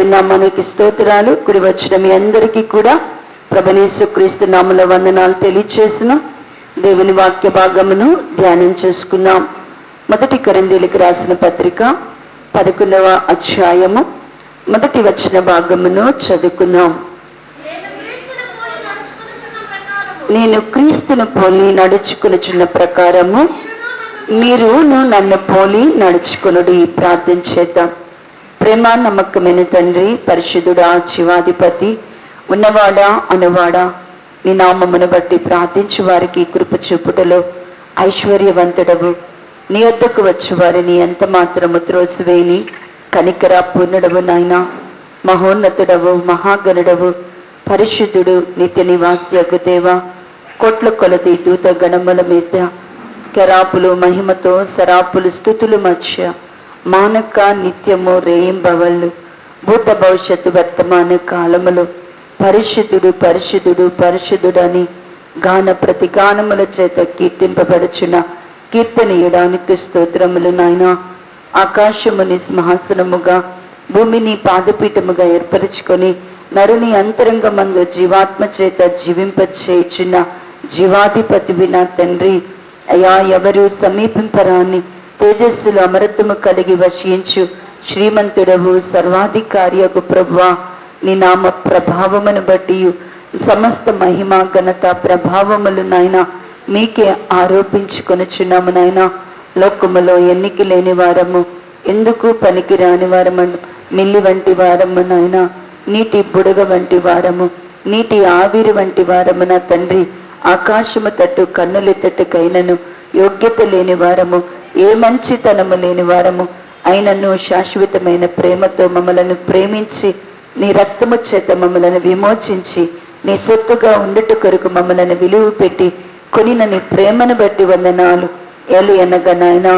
దేవుని నామానికి స్తోత్రాలు. కుడి వచ్చిన మీ అందరికీ కూడా ప్రభువైన యేసుక్రీస్తు నామములో వందనాలు తెలియజేస్తున్నాం. దేవుని వాక్య భాగమును ధ్యానం చేసుకున్నాం. మొదటి కొరింథీయులకు రాసిన పత్రిక 11వ అధ్యాయము మొదటి వచన భాగమును చదువుకున్నాం. నేను క్రీస్తును పోలి నడుచుకొనుచున్న ప్రకారము మీరును నన్ను పోలి నడుచుకొనుడి. ప్రార్థన చేద్దాం. ప్రేమ నమ్మకమైన తండ్రి, పరిశుద్ధుడా, జీవాధిపతి, ఉన్నవాడా అనువాడా, నీ నామమును బట్టి ప్రార్థించు వారికి కృప చూపుటలో ఐశ్వర్యవంతుడవు. నీ వద్దకు వచ్చి వారిని ఎంత మాత్రము త్రోసివేయని కనికర పూర్ణుడవు నాయన. మహోన్నతుడవు, మహాగణుడవు, పరిశుద్ధుడు, నిత్య నివాసి అగుదేవ. కోట్ల కొలది దూత గణముల మీద కెరాపులు మహిమతో సరాపులు స్తుతులు మధ్య మానక నిత్యము రేయింబవళ్ళు భూత భవిష్యత్తు వర్తమాన కాలములు పరిశుద్ధుడు పరిశుద్ధుడు పరిశుద్ధుడని గాన ప్రతిగానముల చేత కీర్తింపబడుచున్న కీర్తనీయుడానికి స్తోత్రములు నాయన. ఆకాశముని సింహాసనముగా భూమిని పాదపీఠముగా ఏర్పరచుకొని నరుని అంతరంగమందు జీవాత్మ చేత జీవింపచేయుచున్న జీవాధిపతివి నా తండ్రి. అయా, ఎవరు సమీపింపరాని తేజస్సులు అమరత్వము కలిగి వశించు శ్రీమంతుడవు, సర్వాధికారియగు ప్రభువా, నీ నామ ప్రభావమును బట్టి సమస్త మహిమ ఘనత ప్రభావములు నాయన మీకే ఆరోపించుకొనుచున్నాము నాయన. లోకములో ఎన్నిక లేని వారము, ఎందుకు పనికి రాని వారము, మిల్లి వంటి వారము నాయన, నీటి బుడగ వంటి వారము, నీటి ఆవిరి వంటి వారము నా తండ్రి. ఆకాశము తట్టు కన్నులెత్తట్టుకైనను యోగ్యత లేని వారము, ఏ మంచితనము లేని వారము అయినను శాశ్వతమైన ప్రేమతో మమ్మలను ప్రేమించి నీ రక్తము చేత మమ్మలను విమోచించి నీ సొత్తుగా ఉండుట కొరకు మమ్మలను విలువ పెట్టి కొనిన నీ ప్రేమను బట్టి వందనాలు. ఏలు అనగా నాయన,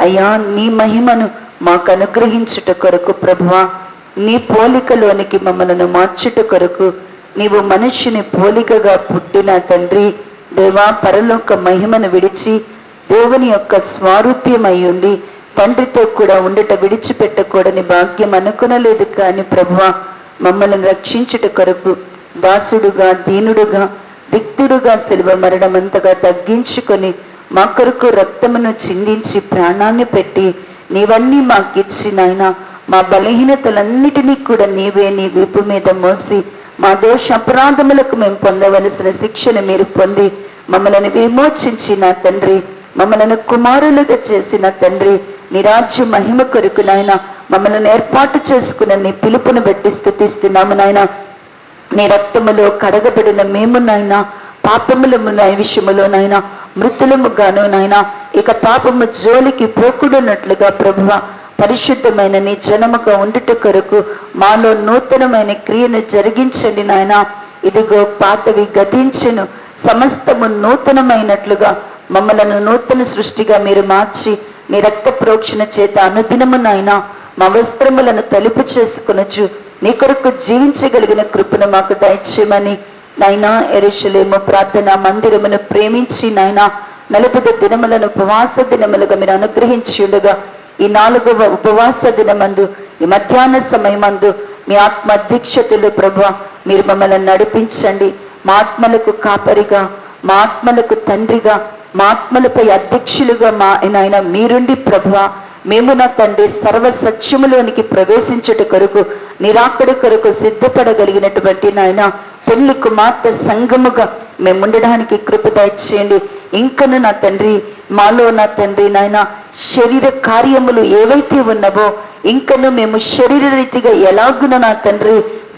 అయ్యా, నీ మహిమను మాకు అనుగ్రహించుట కొరకు ప్రభువా, నీ పోలికలోనికి మమ్మలను మార్చుట కొరకు నీవు మనుష్యుని పోలికగా పుట్టిన తండ్రి దేవా, పరలోక మహిమను విడిచి దేవుని యొక్క స్వారూప్యమై ఉండి తండ్రితో కూడా ఉండట విడిచిపెట్టకూడని భాగ్యం అనుకునలేదు. కానీ ప్రభువా, మమ్మల్ని రక్షించుట కొరకు దాసుడుగా, దీనుడుగా, రిక్తుడుగా శిలువ మరణమంతగా తగ్గించుకొని మా కొరకు రక్తమును చిందించి ప్రాణాన్ని పెట్టి నీవన్నీ మాకిచ్చి నాయన, మా బలహీనతలన్నిటినీ కూడా నీవే నీ వీపు మీద మోసి మా దోష అపరాధములకు మేము పొందవలసిన శిక్షను మీరు పొంది మమ్మల్ని విమోచించి నా తండ్రి, మమ్మల్ని కుమారులుగా చేసిన తండ్రి, నీ రాజ్య మహిమ కొరకు నాయన మమ్మల్ని ఏర్పాటు చేసుకున్న నీ పిలుపును బట్టి స్తుతిస్తున్నాము నాయన. నీ రక్తములో కడగబడిన మేము నాయన పాపములము విషయములో నాయన మృతులముగాను నాయన ఇక పాపము జోలికి పోకుడున్నట్లుగా ప్రభువ పరిశుద్ధమైన నీ జనముగా ఉండుట కొరకు మాలో నూతనమైన క్రియను జరిగించండి నాయన. ఇదిగో పాతవి గతించెను, సమస్తము నూతనమైనట్లుగా మమ్మలను నూతన సృష్టిగా మీరు మార్చి నీ రక్త ప్రోక్షణ చేత అనుదినము నాయన మా వస్త్రములను తలుపు చేసుకొనొచ్చు నీ కొరకు జీవించగలిగిన కృపను మాకు దయచేయమని నాయన. యెరూషలేము ప్రార్థనా మందిరమును ప్రేమించి నాయన 40 దినములను ఉపవాస దినములుగా మీరు అనుగ్రహించి ఉండగా ఈ 4వ ఉపవాస దినమందు ఈ మధ్యాహ్న సమయమందు మీ ఆత్మ అధ్యక్షతలు ప్రభువా మీరు మమ్మల్ని నడిపించండి. మా ఆత్మలకు కాపరిగా, మా ఆత్మలకు తండ్రిగా, మా ఆత్మలపై అధ్యక్షులుగా మా నాయన మీరుండి ప్రభువా మేము నా తండ్రి సర్వ సత్యములోనికి ప్రవేశించుట కొరకు నిరాకడ కొరకు సిద్ధపడగలిగినటువంటి నాయన పెళ్లి కుమార్తె సంఘముగా మేము ఉండడానికి కృప దయచేయండి. ఇంకను నా తండ్రి మాలో నా తండ్రి నాయన శరీర కార్యములు ఏవైతే ఉన్నావో ఇంకను మేము శరీర రీతిగా ఎలాగున నా తండ్రి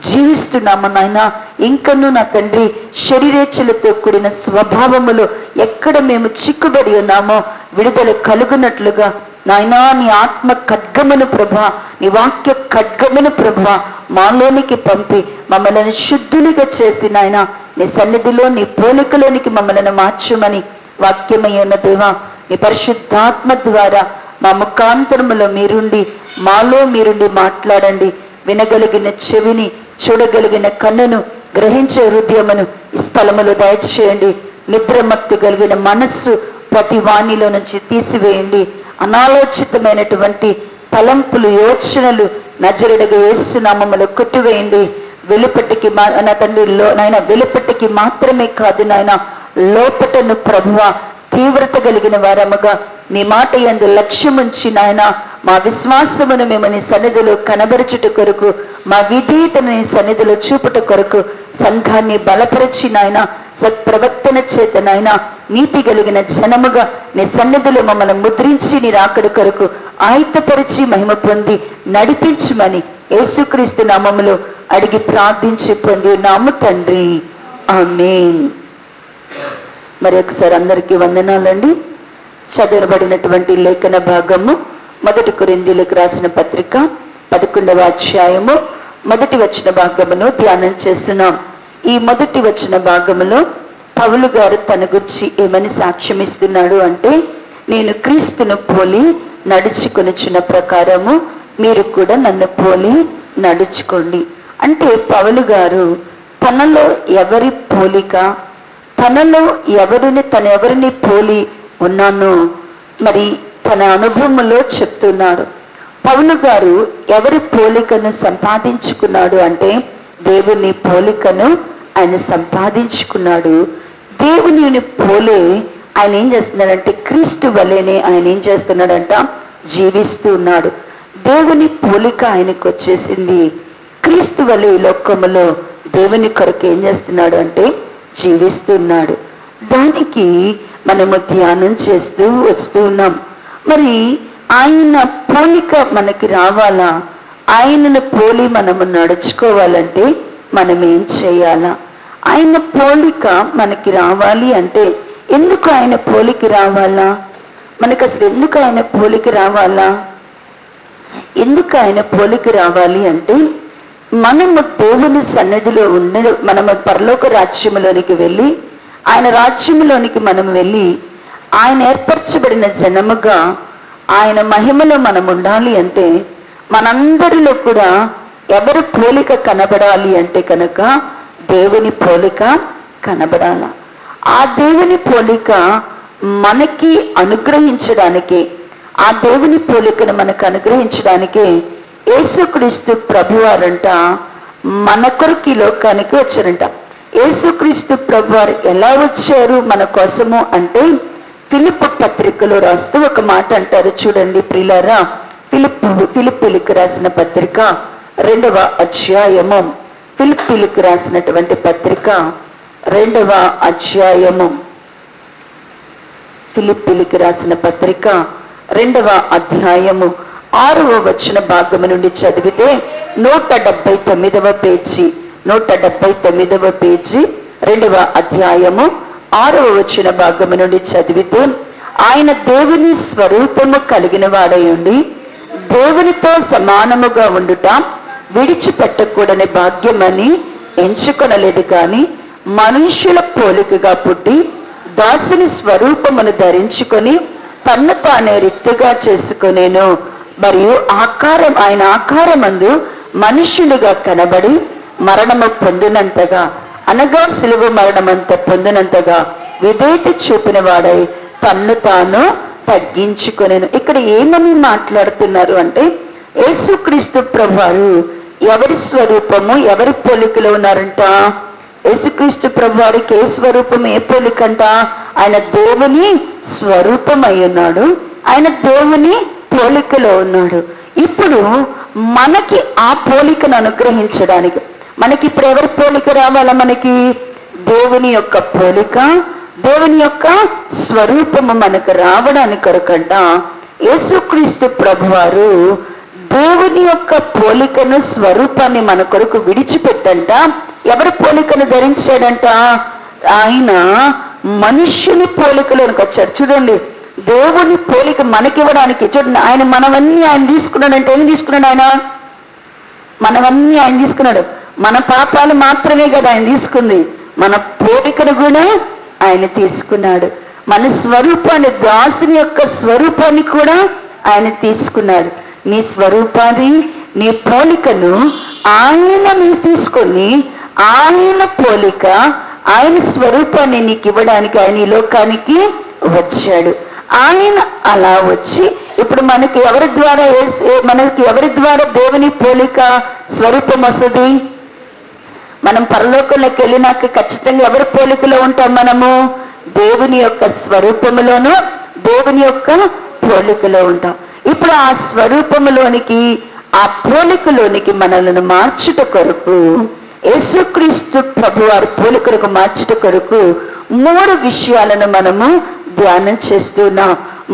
జీవిస్తున్నాము నాయన. ఇంకను నా తండ్రి శరీరేచ్ఛలతో కూడిన స్వభావములు ఎక్కడ మేము చిక్కుబడి ఉన్నామో విడుదల కలుగునట్లుగా నాయనా నీ ఆత్మ ఖడ్గమును ప్రభా, నీ వాక్య ఖడ్గమును ప్రభా మాలోనికి పంపి మమ్మల్ని శుద్ధులుగా చేసి నాయన నీ సన్నిధిలో నీ పోలికలోనికి మమ్మల్ని మార్చుమని వాక్యమయ్యున్న దేవా నీ పరిశుద్ధాత్మ ద్వారా మా ముఖాంతరములో మీరుండి మాలో మీరుండి మాట్లాడండి. వినగలిగిన చెవిని, చూడగలిగిన కన్నును, గ్రహించే హృదయమును ఈ స్థలములో దయచేయండి. నిద్రమత్తు కలిగిన మనస్సు ప్రతి వాణిలో నుంచి తీసివేయండి. అనాలోచితమైనటువంటి తలంపులు, యోచనలు నజరేయుడగు యేసు నామములో కొట్టివేయండి. వెలుపటికి నా తండ్రి నాయన వెలుపటికి మాత్రమే కాదు నాయన, లోపటను ప్రభువా తీవ్రత కలిగిన వారముగా నీ మాట యందు లక్ష్యముంచి నాయన మా విశ్వాసమును మేము నీ సన్నిధిలో కనబరచుట కొరకు, మా విధేయతను నీ సన్నిధిలో చూపుట కొరకు సంఘాన్ని బలపరిచి నాయన సత్ప్రవర్తన చేత నాయన నీతి కలిగిన జనముగా నీ సన్నిధిలో మమ్మల్ని ముద్రించి నీ రాకడ కొరకు ఆయుధపరిచి మహిమ పొంది నడిపించుమని యేసుక్రీస్తు నామములో అడిగి ప్రార్థించి పొంది నాము తండ్రి, ఆమేన్. మరి ఒకసారి అందరికీ వందనాలండి. చదవబడినటువంటి లేఖన భాగము 1 కొరింథీయులకు రాసిన పత్రిక 11వ అధ్యాయము 1 వచన భాగమును ధ్యానం చేస్తున్నాం. ఈ 1 వచన భాగములో పౌలు గారు తన గురించి ఏమని సాక్ష్యం ఇస్తున్నాడు అంటే, నేను క్రీస్తును పోలి నడుచుకొనుచున్న ప్రకారము మీరు కూడా నన్ను పోలి నడుచుకోండి. అంటే పౌలు గారు తనలో ఎవరి పోలిక, తనలో ఎవరిని పోలి ఉన్నానో మరి తన అనుభవంలో చెప్తున్నాడు. పౌలు గారు ఎవరి పోలికను సంపాదించుకున్నాడు అంటే దేవుని పోలికను ఆయన సంపాదించుకున్నాడు. దేవుని పోలే ఆయన ఏం చేస్తున్నాడంటే క్రీస్తు వలెనే ఆయన ఏం చేస్తున్నాడంట, జీవిస్తూ ఉన్నాడు. దేవుని పోలిక ఆయనకు వచ్చేసింది. క్రీస్తు వలె ఈ లోకములో దేవుని కొరకు ఏం చేస్తున్నాడు అంటే జీవిస్తున్నాడు. దానికి మనము ధ్యానం చేస్తూ వస్తూ ఉన్నాం. మరి ఆయన పోలిక మనకి రావాలా, ఆయనను పోలి మనము నడుచుకోవాలంటే మనం ఏం చేయాలా? ఆయన పోలిక మనకి రావాలి అంటే ఎందుకు ఆయన పోలిక రావాలా? మనకు అసలు ఎందుకు ఆయన పోలిక రావాలా? ఎందుకు ఆయన పోలిక రావాలి అంటే మనము దేవుని సన్నిధిలో మనము పరలోక రాజ్యములోనికి వెళ్ళి ఆయన రాజ్యములోనికి మనం వెళ్ళి ఆయన ఏర్పరచబడిన జనముగా ఆయన మహిమలో మనం ఉండాలి అంటే మనందరిలో కూడా ఎవరు పోలిక కనబడాలి అంటే కనుక దేవుని పోలిక కనబడాల. ఆ దేవుని పోలిక మనకి అనుగ్రహించడానికి, ఆ దేవుని పోలికను మనకు అనుగ్రహించడానికి యేసుక్రీస్తు ప్రభువారంట మన కొరకు ఈ లోకానికి వచ్చారంట. యేసుక్రీస్తు ప్రభువారు ఎలా వచ్చారు మన కోసము అంటే ఫిలిప్పు పత్రికలో రాస్తూ ఒక మాట అంటారు, చూడండి ప్రియులారా. ఫిలిప్పీలకు రాసిన పత్రిక 2వ అధ్యాయము, ఫిలిప్పీలకు రాసినటువంటి పత్రిక 2వ అధ్యాయము, ఫిలిప్పీలకు రాసిన పత్రిక 2వ అధ్యాయము 6వ వచన భాగము నుండి చదివితే 179వ పేజీ, 179వ పేజీ 2వ అధ్యాయము 6వ వచన భాగము నుండి చదివితే, ఆయన దేవుని స్వరూపము కలిగిన వాడై ఉండి దేవునితో సమానముగా ఉండుట విడిచిపెట్టకూడని భాగ్యమని ఎంచుకొనలేదు, కానీ మనుష్యుల పోలికగా పుట్టి దాసుని స్వరూపమును ధరించుకొని తన్ను తానే రిక్తిగా చేసుకొనేను. మరియు ఆయన ఆకారమందు మనుష్యులుగా కనబడి మరణము పొందినంతగా, అనగా సిలువ మరణమంత పొందినంతగా విధేయత చూపిన వాడై తన్ను తాను తగ్గించుకొనేను. ఇక్కడ ఏమని మాట్లాడుతున్నారు అంటే యేసుక్రీస్తు ప్రభువారు ఎవరి స్వరూపము, ఎవరి పోలికలో ఉన్నారంట? యేసుక్రీస్తు ప్రభువారికి ఏ స్వరూపం, ఏ పోలికంట? ఆయన దేవుని స్వరూపం అయి ఉన్నాడు, ఆయన దేవుని పోలికలో ఉన్నాడు. ఇప్పుడు మనకి ఆ పోలికను అనుగ్రహించడానికి మనకి ఇప్పుడు ఎవరి పోలిక రావాలా? మనకి దేవుని యొక్క పోలిక, దేవుని యొక్క స్వరూపము మనకు రావడానికి కొరకంట యేసుక్రీస్తు ప్రభువారు దేవుని యొక్క పోలికను, స్వరూపాన్ని మన కొరకు విడిచిపెట్టంట ఎవరి పోలికను ధరించాడంట? ఆయన మనుష్యుని పోలికలోనికి వచ్చాడు. చూడండి, దేవుని పోలిక మనకివ్వడానికి. చూడండి, ఆయన మనవన్నీ ఆయన తీసుకున్నాడంటే ఏం తీసుకున్నాడు? ఆయన మనవన్నీ ఆయన తీసుకున్నాడు. మన పాపాలు మాత్రమే కదా ఆయన తీసుకుంది, మన పోలికను కూడా ఆయన తీసుకున్నాడు. మన స్వరూపాన్ని, దాసుని యొక్క స్వరూపాన్ని కూడా ఆయన తీసుకున్నాడు. నీ స్వరూపాన్ని, నీ పోలికను ఆయన తీసుకొని ఆయన పోలిక, ఆయన స్వరూపాన్ని నీకు ఇవ్వడానికి ఆయన ఈ లోకానికి వచ్చాడు. ఆయన అలా వచ్చి ఇప్పుడు మనకి ఎవరి ద్వారా దేవుని పోలిక స్వరూపం వస్తుంది? మనం పరలోకంలోకి వెళ్ళినాక ఖచ్చితంగా ఎవరి పోలికలో ఉంటాం? మనము దేవుని యొక్క స్వరూపములోను దేవుని యొక్క పోలికలో ఉంటాం. ఇప్పుడు ఆ స్వరూపములోనికి ఆ పోలికలోనికి మనల్ని మార్చుట కొరకు, యేసుక్రీస్తు ప్రభు వారి పోలికలకు మార్చుట కొరకు 3 విషయాలను మనము ధ్యానం చేస్తున్నాం.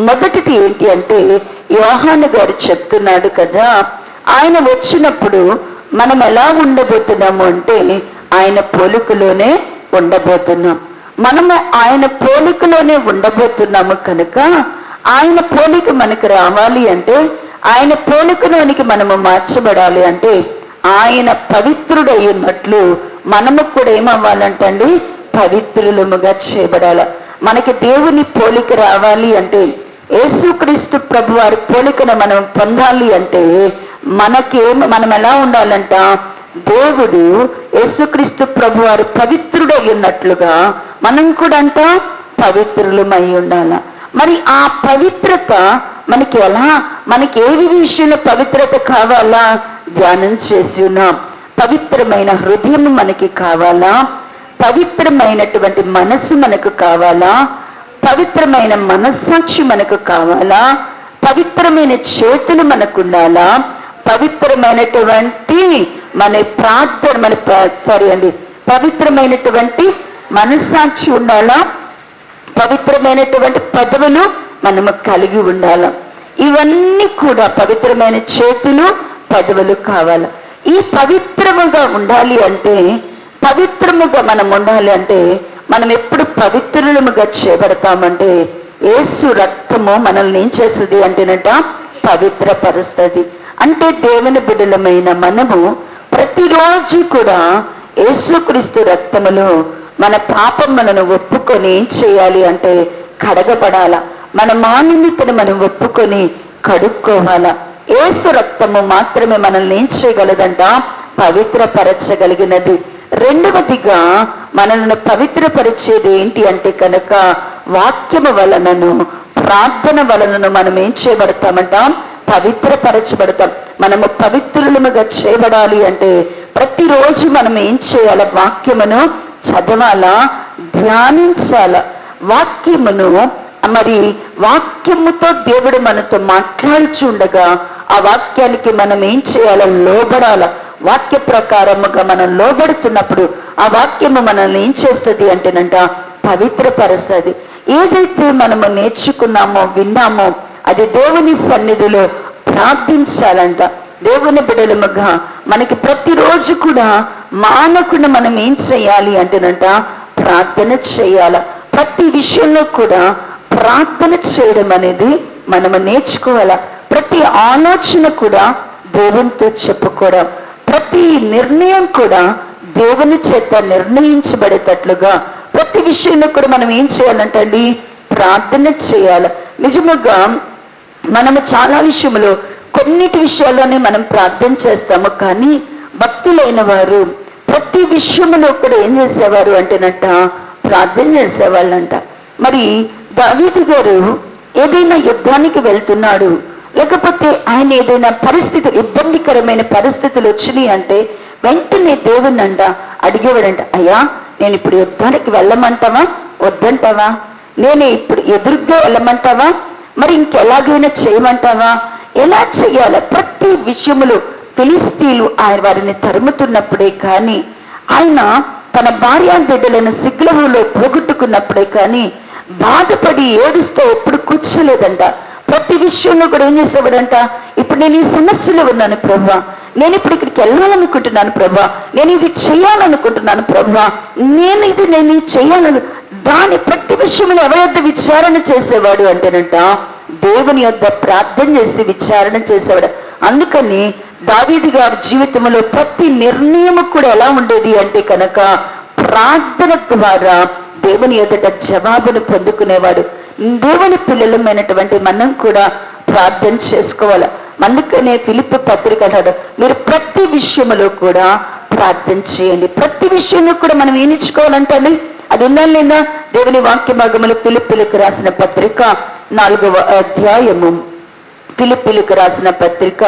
మొదటిది ఏంటి అంటే, యోహాను గారు చెప్తున్నాడు కదా, ఆయన వచ్చినప్పుడు మనం ఎలా ఉండబోతున్నాము అంటే ఆయన పోలికలోనే ఉండబోతున్నాం. మనము ఆయన పోలికలోనే ఉండబోతున్నాము కనుక ఆయన పోలిక మనకు రావాలి అంటే, ఆయన పోలికలోనికి మనము మార్చబడాలి అంటే, ఆయన పవిత్రుడై ఉన్నట్లు మనము కూడా ఏమవ్వాలంటండి? పవిత్రులముగా చేయబడాలి. మనకి దేవుని పోలిక రావాలి అంటే, యేసుక్రీస్తు ప్రభు వారి పోలికను మనం పొందాలి అంటే మనం ఎలా ఉండాలంట? దేవుడు యేసుక్రీస్తు ప్రభు వారు పవిత్రుడై ఉన్నట్లుగా మనం కూడా అంట పవిత్రులమై ఉండాల. మరి ఆ పవిత్రత మనకి ఏ విషయంలో పవిత్రత కావాలా ధ్యానం చేసి ఉన్నాం. పవిత్రమైన హృదయం మనకి కావాలా? పవిత్రమైనటువంటి మనసు మనకు కావాలా? పవిత్రమైన మనస్సాక్షి మనకు కావాలా? పవిత్రమైన చేతులు మనకు ఉండాలా? పవిత్రమైనటువంటి పవిత్రమైనటువంటి మనస్సాక్షి ఉండాలా? పవిత్రమైనటువంటి పదవులు మనము కలిగి ఉండాలా? ఇవన్నీ కూడా పవిత్రమైన చేతులు పదవులు కావాలి. ఈ పవిత్రముగా ఉండాలి అంటే, పవిత్రముగా మనం ఉండాలి అంటే మనం ఎప్పుడు పవిత్రులముగా చేయబడతామంటే, యేసు రక్తము మనల్ని ఏం చేస్తుంది అంటేనట? పవిత్రపరుస్తుంది. అంటే దేవుని బిడ్డలమైన మనము ప్రతిరోజు కూడా యేసుక్రీస్తు రక్తములో మన పాపములను ఒప్పుకొని ఏం చేయాలి అంటే కడగబడాల. మన మాలిన్యతను మనం ఒప్పుకొని కడుక్కోవాలా. యేసు రక్తము మాత్రమే మనల్ని ఏం చేయగలదంట? పవిత్రపరచగలిగినది. రెండవదిగా మనల్ని పవిత్రపరిచేది ఏంటి అంటే కనుక, వాక్యము వలనను ప్రార్థన వలనను మనం ఏం చేయబడతామంట? పవిత్రపరచబడతాం. మనము పవిత్రులముగా చేయబడాలి అంటే ప్రతిరోజు మనం ఏం చేయాలి? వాక్యమును చదవాలా, ధ్యానించాల. వాక్యముతో దేవుడు మనతో మాట్లాడుచుండగా ఆ వాక్యానికి మనం ఏం చేయాలి? లోబడాల. వాక్య ప్రకారముగా మనం లోబడుతున్నప్పుడు ఆ వాక్యము మనల్ని ఏం చేస్తుంది అంటేనంట? పవిత్రపరుస్తుంది. ఏదైతే మనము నేర్చుకున్నామో విన్నామో అది దేవుని సన్నిధిలో ప్రార్థించాలంట. దేవుని బిడ్డలముగా మనకి ప్రతిరోజు కూడా మానకుండా మనం ఏం చేయాలి అంటేనంట? ప్రార్థన చేయాల. ప్రతి విషయంలో కూడా ప్రార్థన చేయడం అనేది మనము నేర్చుకోవాల. ప్రతి ఆలోచన కూడా దేవునితో చెప్పుకోవడం, ప్రతి నిర్ణయం కూడా దేవుని చేత నిర్ణయించబడేటట్లుగా ప్రతి విషయంలో కూడా మనం ఏం చేయాలంటండి? ప్రార్థన చేయాలి. నిజముగా మనము చాలా విషయంలో కొన్నిటి విషయాల్లోనే మనం ప్రార్థన చేస్తాము, కానీ భక్తులైన వారు ప్రతి విషయంలో కూడా ఏం చేసేవారు అంటేనంట? ప్రార్థన చేసేవాళ్ళంట. మరి దావీదు గారు ఏదైనా యుద్ధానికి వెళ్తున్నాడు, లేకపోతే ఆయన ఏదైనా ఇబ్బందికరమైన పరిస్థితులు వచ్చినాయి అంటే వెంటనే దేవుణ్ణి అడిగేవాడంట, అయ్యా నేను ఇప్పుడు యుద్ధానికి వెళ్ళమంటావా వద్దంటావా? నేను ఇప్పుడు ఎదురుగా వెళ్ళమంటావా? మరి ఇంకెలాగైనా చేయమంటావా? ఎలా చెయ్యాలి? ప్రతి విషయములో ఫిలిస్తీన్లు ఆయన వారిని తరుముతున్నప్పుడే కానీ, ఆయన తన భార్య బిడ్డలను సిగ్లవులో పోగొట్టుకున్నప్పుడే కానీ బాధపడి ఏడుస్తూ ఎప్పుడు కూర్చోలేదంట. ప్రతి విషయంలో కూడా ఏం చేసేవాడంట? ఇప్పుడు నేను ఈ సమస్యలో ఉన్నాను ప్రభువా, నేను ఇప్పుడు ఇక్కడికి వెళ్ళాలనుకుంటున్నాను ప్రభువా, నేను ఇది చేయాలనుకుంటున్నాను ప్రభువా, నేను ఇది చేయాలను. దాని ప్రతి విషయంలో ఎవరి యొద్ద విచారణ చేసేవాడు అంటేనంట? దేవుని యొద్ద ప్రార్థన చేసి విచారణ చేసేవాడు. అందుకని దావీదు గారి జీవితంలో ప్రతి నిర్ణయం కూడా ఎలా ఉండేది అంటే కనుక ప్రార్థన ద్వారా దేవుని ఎదుట జవాబును పొందుకునేవాడు. దేవుని పిల్లలమైనటువంటి మనం కూడా ప్రార్థన చేసుకోవాలి. అందుకనే ఫిలిప్పీ పత్రిక అన్నాడు, మీరు ప్రతి విషయంలో కూడా ప్రార్థన చేయండి. ప్రతి విషయంలో కూడా మనం ఏం ఇచ్చుకోవాలంటే అది ఉండాలి లేదా? దేవుని వాక్య భాగములు ఫిలిప్పీలకు రాసిన పత్రిక 4వ అధ్యాయము ఫిలిప్పీలకు రాసిన పత్రిక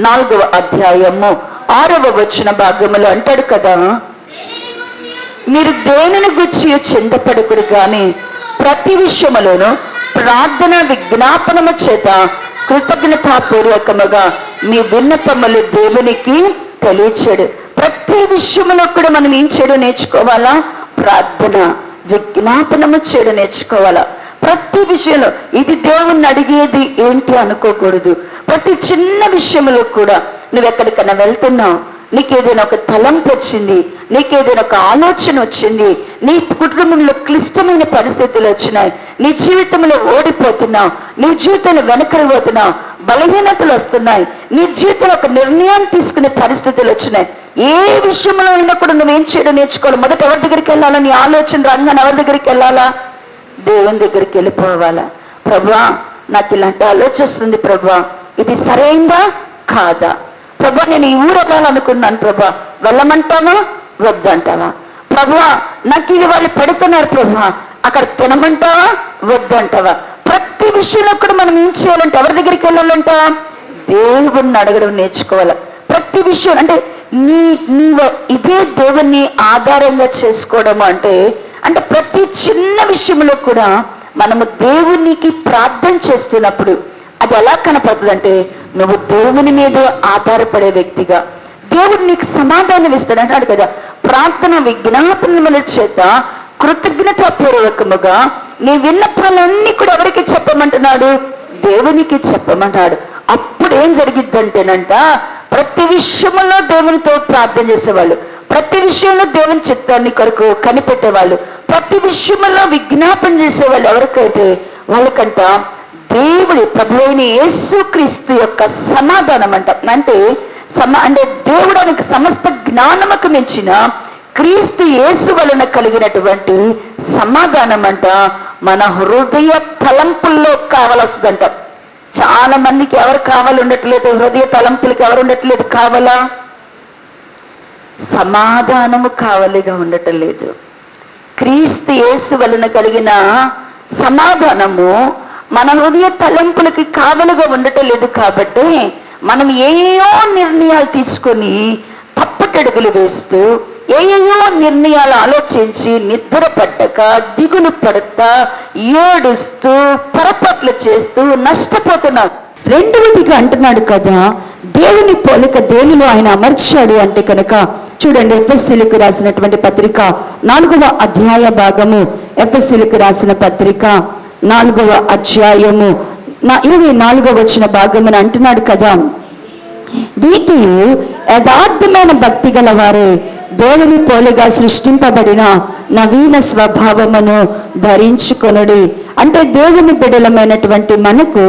4వ అధ్యాయము 6వ వచన భాగములో అంటాడు కదా, మీరు దేనిని గురించి చింతపడకుడు గాని ప్రతి విషయములోను ప్రార్థన విజ్ఞాపనము చేత కృతజ్ఞతాపూర్వకముగా మీ విన్నపములు దేవునికి తెలియచేడు. ప్రతి విషయంలో కూడా మనం ఏం చేయడం నేర్చుకోవాలా? ప్రార్థన విజ్ఞాపనము చేయడం నేర్చుకోవాలా. ప్రతి విషయంలో ఇది దేవుణ్ణి అడిగేది ఏంటి అనుకోకూడదు. ప్రతి చిన్న విషయంలో కూడా నువ్వు ఎక్కడికైనా వెళ్తున్నావు, నీకేదైనా ఒక తలంపు వచ్చింది, నీకేదైనా ఒక ఆలోచన వచ్చింది, నీ కుటుంబంలో క్లిష్టమైన పరిస్థితులు వచ్చినాయి, నీ జీవితంలో ఓడిపోతున్నావు, నీ జీవితంలో వెనకడిపోతున్నావు, బలహీనతలు వస్తున్నాయి, నీ జీవితంలో ఒక నిర్ణయం తీసుకునే పరిస్థితులు వచ్చినాయి. ఏ విషయంలో అయినా కూడా నువ్వేం చేయడం నేర్చుకోవాలి? మొదట ఎవరి దగ్గరికి వెళ్ళాలా? నీ ఆలోచన రంగాన్ని ఎవరి దగ్గరికి వెళ్ళాలా? దేవుని దగ్గరికి వెళ్ళిపోవాలా. ప్రభువా, నాకు ఇలాంటి ఆలోచిస్తుంది ప్రభువా, ఇది సరైందా కాదా? ప్రభా, నేను ఈ ఊరు వెళ్ళాలనుకున్నాను ప్రభా, వెళ్ళమంటావా వద్దంటావా? ప్రభువా, నాకు ఇది వాళ్ళు పెడుతున్నారు ప్రభువా, అక్కడ తినమంటావా వద్దంటావా? ప్రతి విషయంలో కూడా మనం ఏం చేయాలంటే ఎవరి దగ్గరికి వెళ్ళాలంట? దేవుణ్ణి అడగడం నేర్చుకోవాలి. ప్రతి విషయం అంటే నీవు ఇదే దేవుణ్ణి ఆధారంగా చేసుకోవడం అంటే ప్రతి చిన్న విషయంలో కూడా మనము దేవునికి ప్రార్థన చేస్తున్నప్పుడు అది ఎలా కనపడుతుంది అంటే, నువ్వు దేవుని మీద ఆధారపడే వ్యక్తిగా, దేవుడు నీకు సమాధానం ఇస్తాడు అంటాడు కదా. ప్రార్థన విజ్ఞాపనముల చేత కృతజ్ఞతాపూర్వకముగా నీ విన్నపాలన్నీ కూడా ఎవరికి చెప్పమంటున్నాడు? దేవునికి చెప్పమంటాడు. అప్పుడు ఏం జరిగిద్దంటేనంట, ప్రతి విషయంలో దేవునితో ప్రార్థన చేసేవాళ్ళు, ప్రతి విషయంలో దేవుని చిత్తాన్ని కొరకు కనిపెట్టేవాళ్ళు, ప్రతి విషయంలో విజ్ఞాపన చేసేవాళ్ళు ఎవరికైతే వాళ్ళకంట దేవుడి ప్రభువైన యేసుక్రీస్తు యొక్క సమాధానం అంట. అంటే దేవుడు ఆయనకు సమస్త జ్ఞానముకు మించిన క్రీస్తు యేసు వలన కలిగినటువంటి సమాధానం అంట మన హృదయ తలంపుల్లో కావాల్సిందంట. చాలా మందికి ఎవరు కావాలి ఉండట్లేదు, హృదయ తలంపులకి ఎవరు ఉండట్లేదు, కావాలా? సమాధానము కావలిగా ఉండటం లేదు. క్రీస్తు యేసు వలన కలిగిన సమాధానము మన హృదయ తలంపులకి కావలుగా ఉండటం లేదు. కాబట్టి మనం ఏయో నిర్ణయాలు తీసుకొని తప్పటడుగులు వేస్తూ, ఏయో నిర్ణయాలు ఆలోచించి నిద్ర పట్టక, దిగులు పడతా, ఏడుస్తూ, పొరపాట్లు చేస్తూ నష్టపోతున్నాం. రెండవదిగా అంటున్నాడు కదా, దేవుని పోలిక దేనిలో ఆయన అమర్చాడు అంటే కనుక చూడండి, ఎఫెసీయులకు రాసినటువంటి పత్రిక 4వ అధ్యాయ భాగము, ఎఫెసీయులకు రాసిన పత్రిక 4వ అధ్యాయము 24వ వచన భాగమున అంటున్నాడు కదా, నీతియు యథార్థమైన భక్తి గల వారే దేవుని పోలిగా సృష్టింపబడిన నవీన స్వభావమును ధరించుకొనుడి. అంటే దేవుని బిడలమైనటువంటి మనకు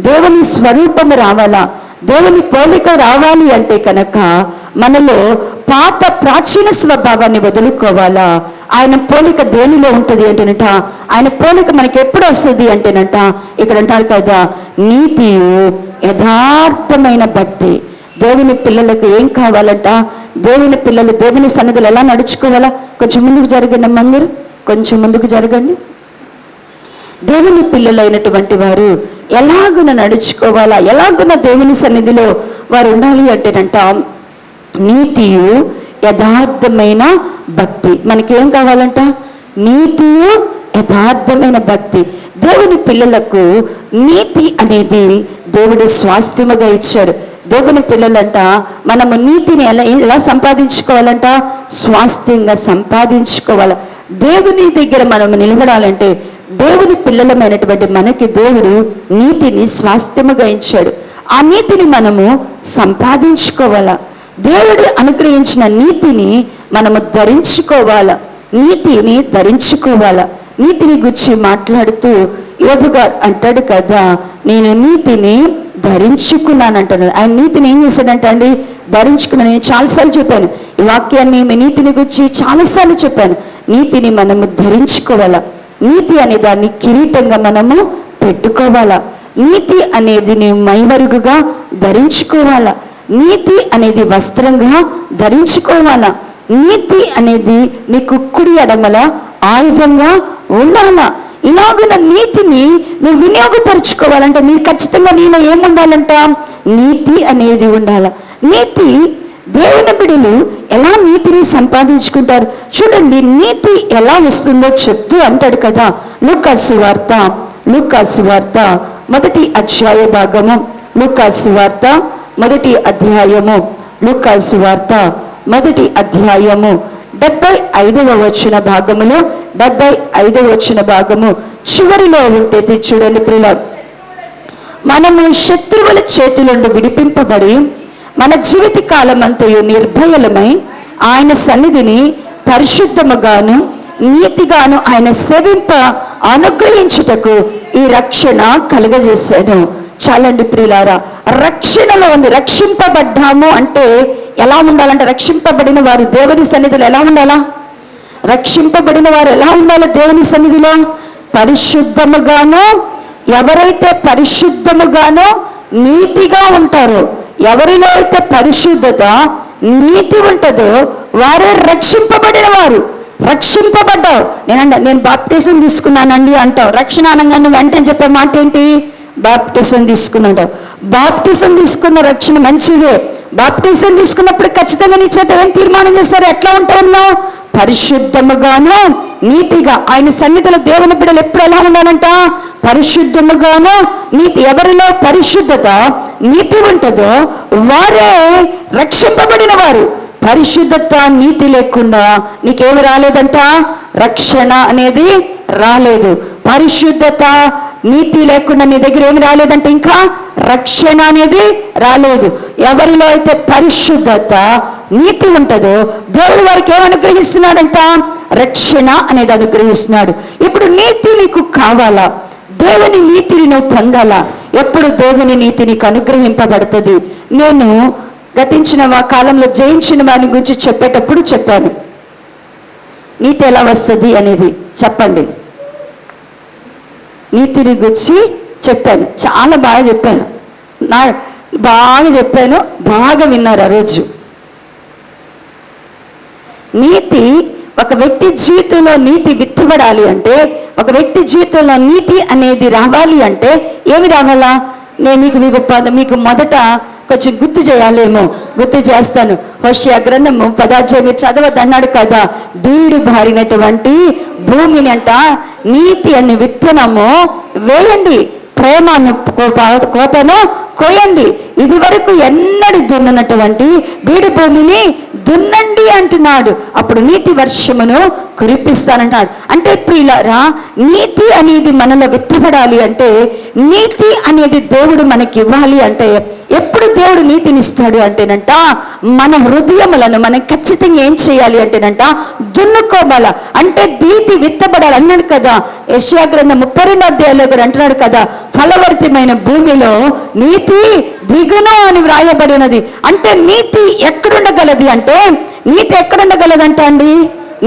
దేవుని స్వరూపము రావాలా, దేవుని పోలిక రావాలి అంటే కనుక మనలో పాత ప్రాచీన స్వభావాన్ని వదులుకోవాలా. ఆయన పోలిక దేనిలో ఉంటుంది అంటేనట, ఆయన పోలిక మనకి ఎప్పుడు వస్తుంది అంటేనట, ఇక్కడ అంటారు కదా, నీతియు యథార్థమైన భక్తి. దేవుని పిల్లలకు ఏం కావాలంట? దేవుని పిల్లలు దేవుని సన్నిధిలో ఎలా నడుచుకోవాలా? కొంచెం ముందుకు జరగండి అమ్మ, మీరు కొంచెం ముందుకు జరగండి. దేవుని పిల్లలైనటువంటి వారు ఎలాగున నడుచుకోవాలా, ఎలాగున దేవుని సన్నిధిలో వారు ఉండాలి అంటేనంట, నీతియు యథార్థమైన భక్తి. మనకేం కావాలంట? నీతియు యథార్థమైన భక్తి. దేవుని పిల్లలకు నీతి అనేది దేవుడు స్వాస్థ్యముగా ఇచ్చాడు. దేవుని పిల్లలంట మనము నీతిని ఎలా సంపాదించుకోవాలంట? స్వాస్థ్యంగా సంపాదించుకోవాలి. దేవుని దగ్గర మనము నిలబడాలంటే దేవుని పిల్లలమైనటువంటి మనకి దేవుడు నీతిని స్వాస్థ్యముగా ఇచ్చాడు. ఆ నీతిని మనము సంపాదించుకోవాలా. దేవుడు అనుగ్రహించిన నీతిని మనము ధరించుకోవాలా, నీతిని ధరించుకోవాలా. నీతిని గురించి మాట్లాడుతూ యోబుగా అంటాడు కదా, నేను నీతిని ధరించుకున్నాను అంటున్నాడు. ఆయన నీతిని ఏం చేశాడంట అండి? ధరించుకున్నాను. నేను చాలాసార్లు చెప్పాను ఈ వాక్యాన్ని, మీ నీతిని గురించి చాలాసార్లు చెప్పాను. నీతిని మనము ధరించుకోవాలా. నీతి అనే దాన్ని కిరీటంగా మనము పెట్టుకోవాలా. నీతి అనేది నీవు మైమరుగుగా ధరించుకోవాలా. నీతి అనేది వస్త్రంగా ధరించుకోవాలా. నీతి అనేది నీకు కుడి ఎడమల ఆయుధంగా ఉండాలా. ఇలాగున్న నీతిని నువ్వు వినియోగపరుచుకోవాలంటే నీకు ఖచ్చితంగా నీలో ఏముండాలంట? నీతి అనేది ఉండాల. నీతి, దేవుని బిడ్డలు ఎలా నీతిని సంపాదించుకుంటారు చూడండి. నీతి ఎలా వస్తుందో చెప్తూ అంటాడు కదా, లూకాసు వార్త మొదటి అధ్యాయ భాగము, లూకాసు వార్త మొదటి అధ్యాయము, లూకాసు వార్త మొదటి అధ్యాయము 75వ వచన భాగములో 75వ వచన భాగము చివరిలో ఉంటేది చూడండి ప్రియుల. మనము శత్రువుల చేతుల నుండి విడిపింపబడి మన జీవిత కాలమంతయు నిర్భయలమై ఆయన సన్నిధిని పరిశుద్ధముగాను నీతిగాను ఆయన సేవింప అనుగ్రహించుటకు ఈ రక్షణ కలుగజేశాను. చాలండి ప్రియులారా, రక్షణలో ఉంది. రక్షింపబడ్డాము అంటే ఎలా ఉండాలంటే, రక్షింపబడిన వారు దేవుని సన్నిధిలో ఎలా ఉండాలా? రక్షింపబడిన వారు ఎలా ఉండాలి దేవుని సన్నిధిలో? పరిశుద్ధముగాను. ఎవరైతే పరిశుద్ధముగాను నీతిగా ఉంటారో, ఎవరిలో అయితే పరిశుద్ధత నీతి ఉంటుందో వారే రక్షింపబడిన వారు. రక్షింపబడ్డావు. నేను బాప్టిజం తీసుకున్నానండి అంటావు. రక్షణ అనగానే వెంటనే చెప్పే మాట ఏంటి? బాప్టిజం తీసుకున్నాడు. బాప్టిజం తీసుకున్న రక్షణ మంచిదే. బాప్టిజం తీసుకున్నప్పుడు ఖచ్చితంగా నీ చేత ఏం తీర్మానం చేస్తారు? ఎట్లా ఉంటామన్నా? పరిశుద్ధముగాను నీతిగా. ఆయన సన్నిధిలో దేవుని బిడ్డలు ఎప్పుడు ఎలా ఉండాలంట? పరిశుద్ధముగాను నీతి. ఎవరిలో పరిశుద్ధత నీతి ఉంటుందో వారే రక్షింపబడిన వారు. పరిశుద్ధత నీతి లేకుండా నీకేమి రాలేదంట? రక్షణ అనేది రాలేదు. పరిశుద్ధత నీతి లేకుండా నీ దగ్గర ఏమి రాలేదంటే ఇంకా రక్షణ అనేది రాలేదు. ఎవరిలో అయితే పరిశుద్ధత నీతి ఉంటుందో దేవుడు వారికి ఏమి అనుగ్రహిస్తున్నాడంట? రక్షణ అనేది అనుగ్రహిస్తున్నాడు. ఇప్పుడు నీతి నీకు కావాలా? దేవుని నీతిని నువ్వు పొందాలా? ఎప్పుడు దేవుని నీతి నీకు అనుగ్రహింపబడుతుంది? నేను గతించిన కాలంలో జయించిన వారి గురించి చెప్పేటప్పుడు చెప్పాను. నీతి ఎలా వస్తుంది అనేది చెప్పండి. నీతిని గురించి చెప్పాను, చాలా బాగా చెప్పాను. బాగా విన్నారు ఆ రోజు. నీతి, ఒక వ్యక్తి జీవితంలో నీతి విత్తబడాలి అంటే, ఒక వ్యక్తి జీవితంలో నీతి అనేది రావాలి అంటే ఏమి రావాలా? నేను మీకు మొదట కొంచెం గుర్తు చేయాలేమో, గుర్తు చేస్తాను. హోషేయ గ్రంథము 10 మీరు చదవద్దన్నాడు కదా. బీడు బారినటువంటి భూమిని అంట నీతి అనే విత్తనము వేయండి, ప్రేమను కోతను కోయండి. ఇది వరకు ఎన్నడూ దున్ననటువంటి బీడు భూమిని దున్నండి అంటున్నాడు. అప్పుడు నీతి వర్షమును కురిపిస్తానంటాడు. అంటే ప్రియులారా, నీతి అనేది మనలో విత్తబడాలి అంటే, నీతి అనేది దేవుడు మనకి ఇవ్వాలి అంటే, ఎప్పుడు దేవుడు నీతినిస్తాడు అంటేనంట, మన హృదయములను మనం ఖచ్చితంగా ఏం చేయాలి అంటేనంట దున్నుకోవాల. అంటే నీతి విత్తబడాలి అన్నాడు కదా. యెషయా గ్రంథం 32వ అధ్యాయంలో కూడా అంటున్నాడు కదా, ఫలవర్తిమైన భూమిలో నీతి దిగును అని వ్రాయబడినది. అంటే నీతి ఎక్కడుండగలది అంటే, నీతి ఎక్కడుండగలదంట అండి?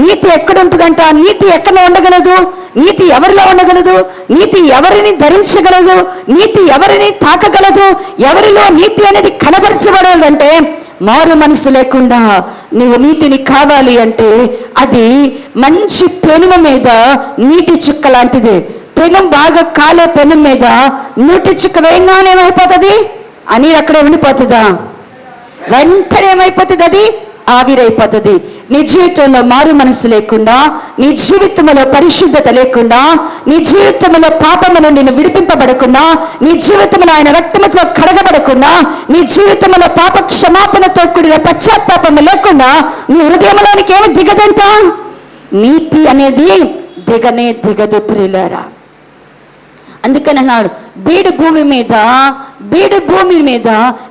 నీతి ఎక్కడుంటుందంట? నీతి ఎక్కడ ఉండగలదు? నీతి ఎవరిలో ఉండగలదు? నీతి ఎవరిని ధరించగలదు? నీతి ఎవరిని తాకగలదు? ఎవరిలో నీతి అనేది కనబరచబడాలంటే, మారు మనసు లేకుండా నీవు నీతిని కావాలి అంటే అది మంచి పెనుము మీద నీటి చుక్క లాంటిది. పెనం బాగా కాలే పెనం మీద నీటి చుక్క వేయంగానే ఏమైపోతుంది? అని అక్కడ ఉండిపోతుందా? వెంటనే ఏమైపోతుంది? అది ఆవిరైపోతుంది. నీ జీవితంలో మారు మనసు లేకుండా, నీ జీవితంలో పరిశుద్ధత లేకుండా, నీ జీవితంలో పాపము నుండి విడిపింపబడకుండా, నీ జీవితంలో ఆయన రక్తముతో కడగబడకుండా, నీ జీవితంలో పాప క్షమాపణతో కూడిన పశ్చాత్తాపము లేకుండా నీ హృదయంలోనికి ఏమి దిగదంట? నీతి అనేది దిగదు ప్రియులారా. అందుకని అన్నాడు, బీడు భూమి మీద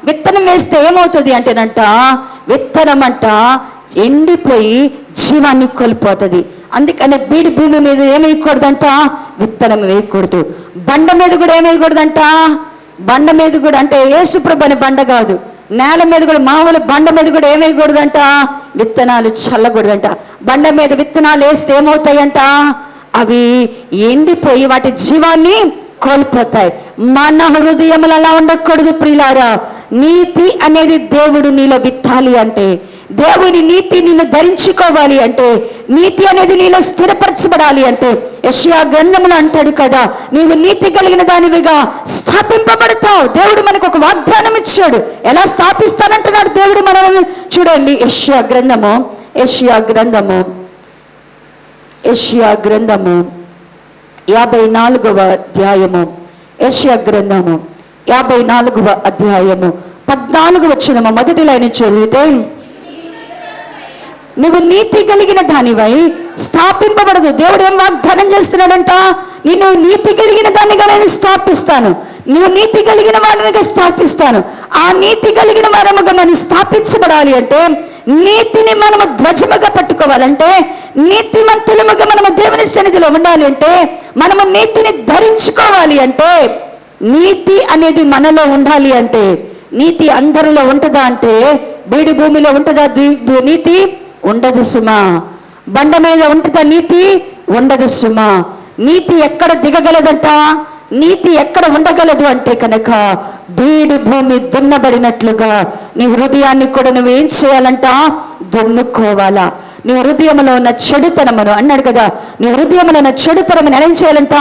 విత్తనం వేస్తే ఏమవుతుంది అంటేనంట, విత్తనం అంట ఎండిపోయి జీవాన్ని కోల్పోతుంది. అందుకని బీడు భూమి మీద ఏమేయకూడదంట? విత్తనం వేయకూడదు. బండ మీద కూడా ఏమేయకూడదంట? బండ మీద కూడా అంటే యేసుప్రభు అనే బండ కాదు, నేల మీద కూడా మామూలు బండ మీద కూడా ఏమేయకూడదంట? విత్తనాలు చల్లకూడదంట. బండ మీద విత్తనాలు వేస్తే ఏమవుతాయంట? అవి ఎండిపోయి వాటి జీవాన్ని కోల్పోతాయి. మన హృదయములు అలా ఉండకూడదు ప్రియులారా. నీతి అనేది దేవుడు నీలో విత్తాలి అంటే, దేవుని నీతి నిన్ను ధరించుకోవాలి అంటే, నీతి అనేది నీలో స్థిరపరచబడాలి అంటే, యెషయా గ్రంథంలో అంటాడు కదా, నీవు నీతి కలిగిన దానివిగా స్థాపింపబడతావు. దేవుడు మనకు ఒక వాగ్దానం ఇచ్చాడు. ఎలా స్థాపిస్తానంటున్నాడు దేవుడు మనల్ని. చూడండి, యెషయా గ్రంథము 54వ అధ్యాయము, యెషయా గ్రంథము 54వ అధ్యాయము 14వ వచనము మొదటి లైన్ చదివితే, నువ్వు నీతి కలిగిన దానివై స్థాపింపబడదు. దేవుడు ఏం వాగ్దానం చేస్తున్నాడంట? నేను నీతి కలిగిన దానిగా నేను స్థాపిస్తాను, నువ్వు నీతి కలిగిన వారినిగా స్థాపిస్తాను. ఆ నీతి కలిగిన వారముగా మనం స్థాపించబడాలి అంటే, నీతిని మనము ధ్వజముగా పట్టుకోవాలంటే, నీతిమంతులముగా మనము దేవుని సన్నిధిలో ఉండాలి అంటే, మనము నీతిని ధరించుకోవాలి అంటే, నీతి అనేది మనలో ఉండాలి అంటే, నీతి అందరిలో ఉంటుందా అంటే, బీడి భూమిలో ఉంటుందా నీతి? ఉండదు సుమా. బండ మీద ఉంటుందా నీతి? ఉండదు సుమా. నీతి ఎక్కడ దిగగలదంట? నీతి ఎక్కడ ఉండగలదు అంటే కనుక, బీడి భూమి దున్నబడినట్లుగా నీ హృదయాన్ని కూడా నువ్వేం చేయాలంట? దున్నుకోవాలా. నీ హృదయంలో ఉన్న చెడుతనమును అన్నాడు కదా, నీ హృదయంలో ఉన్న చెడుతనమును ఏం చేయాలంట?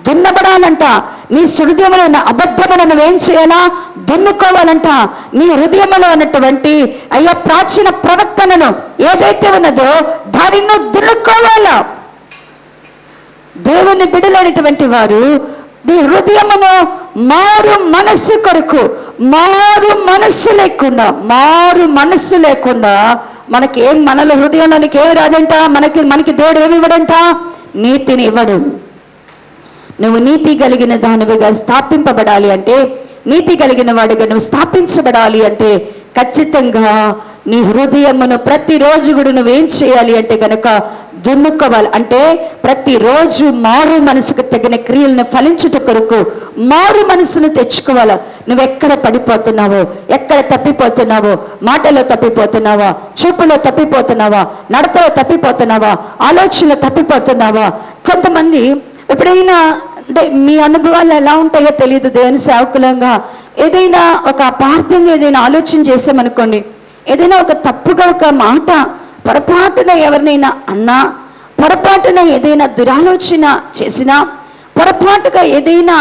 దున్నబడాలంట. నీ హృదయంలో ఉన్న అబద్ధమును నువ్వేం చేయాలా? దున్నుకోవాలంట. నీ హృదయంలో ఉన్నటువంటి ప్రాచీన ప్రవర్తనను ఏదైతే ఉన్నదో దానిని దున్నుకోవాలా. దేవుని బిడ్డలైనటువంటి వారు నీ హృదయమును మారు మనస్సు కొరకు, మారు మనస్సు లేకుండా మనకి ఏం, మనలో హృదయంలోనికి ఏమి రాదంట? మనకి దేవుడు ఏమి ఇవ్వడంట? నీతిని ఇవ్వడు. నువ్వు నీతి కలిగిన దానివిగా స్థాపింపబడాలి అంటే, నీతి కలిగిన వాడిగా నువ్వు స్థాపించబడాలి అంటే, ఖచ్చితంగా నీ హృదయమును ప్రతిరోజు కూడా నువ్వేం చేయాలి అంటే కనుక దున్నుకోవాలి. అంటే ప్రతిరోజు మారు మనసుకు తగిన క్రియలను ఫలించుట కొరకు మారు మనసును తెచ్చుకోవాలా. నువ్వెక్కడ పడిపోతున్నావో, ఎక్కడ తప్పిపోతున్నావో, మాటలో తప్పిపోతున్నావా, చూపులో తప్పిపోతున్నావా, నడతలో తప్పిపోతున్నావా, ఆలోచనలో తప్పిపోతున్నావా. కొంతమంది ఎప్పుడైనా, అంటే మీ అనుభవాలు ఎలా ఉంటాయో తెలియదు, దేవుని సేవకులంగా ఏదైనా ఒక అపార్థంగా ఏదైనా ఆలోచన చేసామనుకోండి, ఏదైనా ఒక తప్పుగా ఒక మాట పొరపాటున ఎవరినైనా అన్నా, పొరపాటున ఏదైనా దురాలోచన చేసినా, పొరపాటుగా ఏదైనా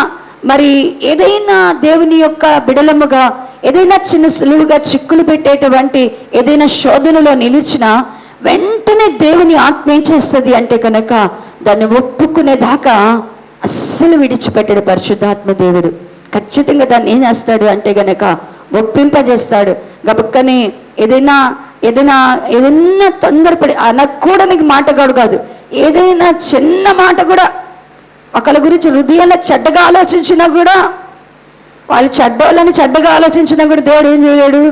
దేవుని యొక్క బిడలముగా ఏదైనా చిన్న సులువుగా చిక్కులు పెట్టేటువంటి ఏదైనా శోధనలో నిలిచినా వెంటనే దేవుని ఆత్మ ఏం చేస్తుంది అంటే కనుక దాన్ని ఒప్పుకునేదాకా అస్సలు విడిచిపెట్టాడు పరిశుద్ధాత్మ దేవుడు. ఖచ్చితంగా దాన్ని ఏం చేస్తాడు అంటే గనక ఒప్పింపజేస్తాడు. గబక్కని ఏదైనా తొందరపడి అనకూడని మాట కాదు, ఏదైనా చిన్న మాట కూడా ఒకళ్ళ గురించి హృదయంలో చెడ్డగా ఆలోచించినా కూడా, వాళ్ళు చెడ్డోళ్ళని చెడ్డగా ఆలోచించినా కూడా దేవుడు ఏం చేయడు?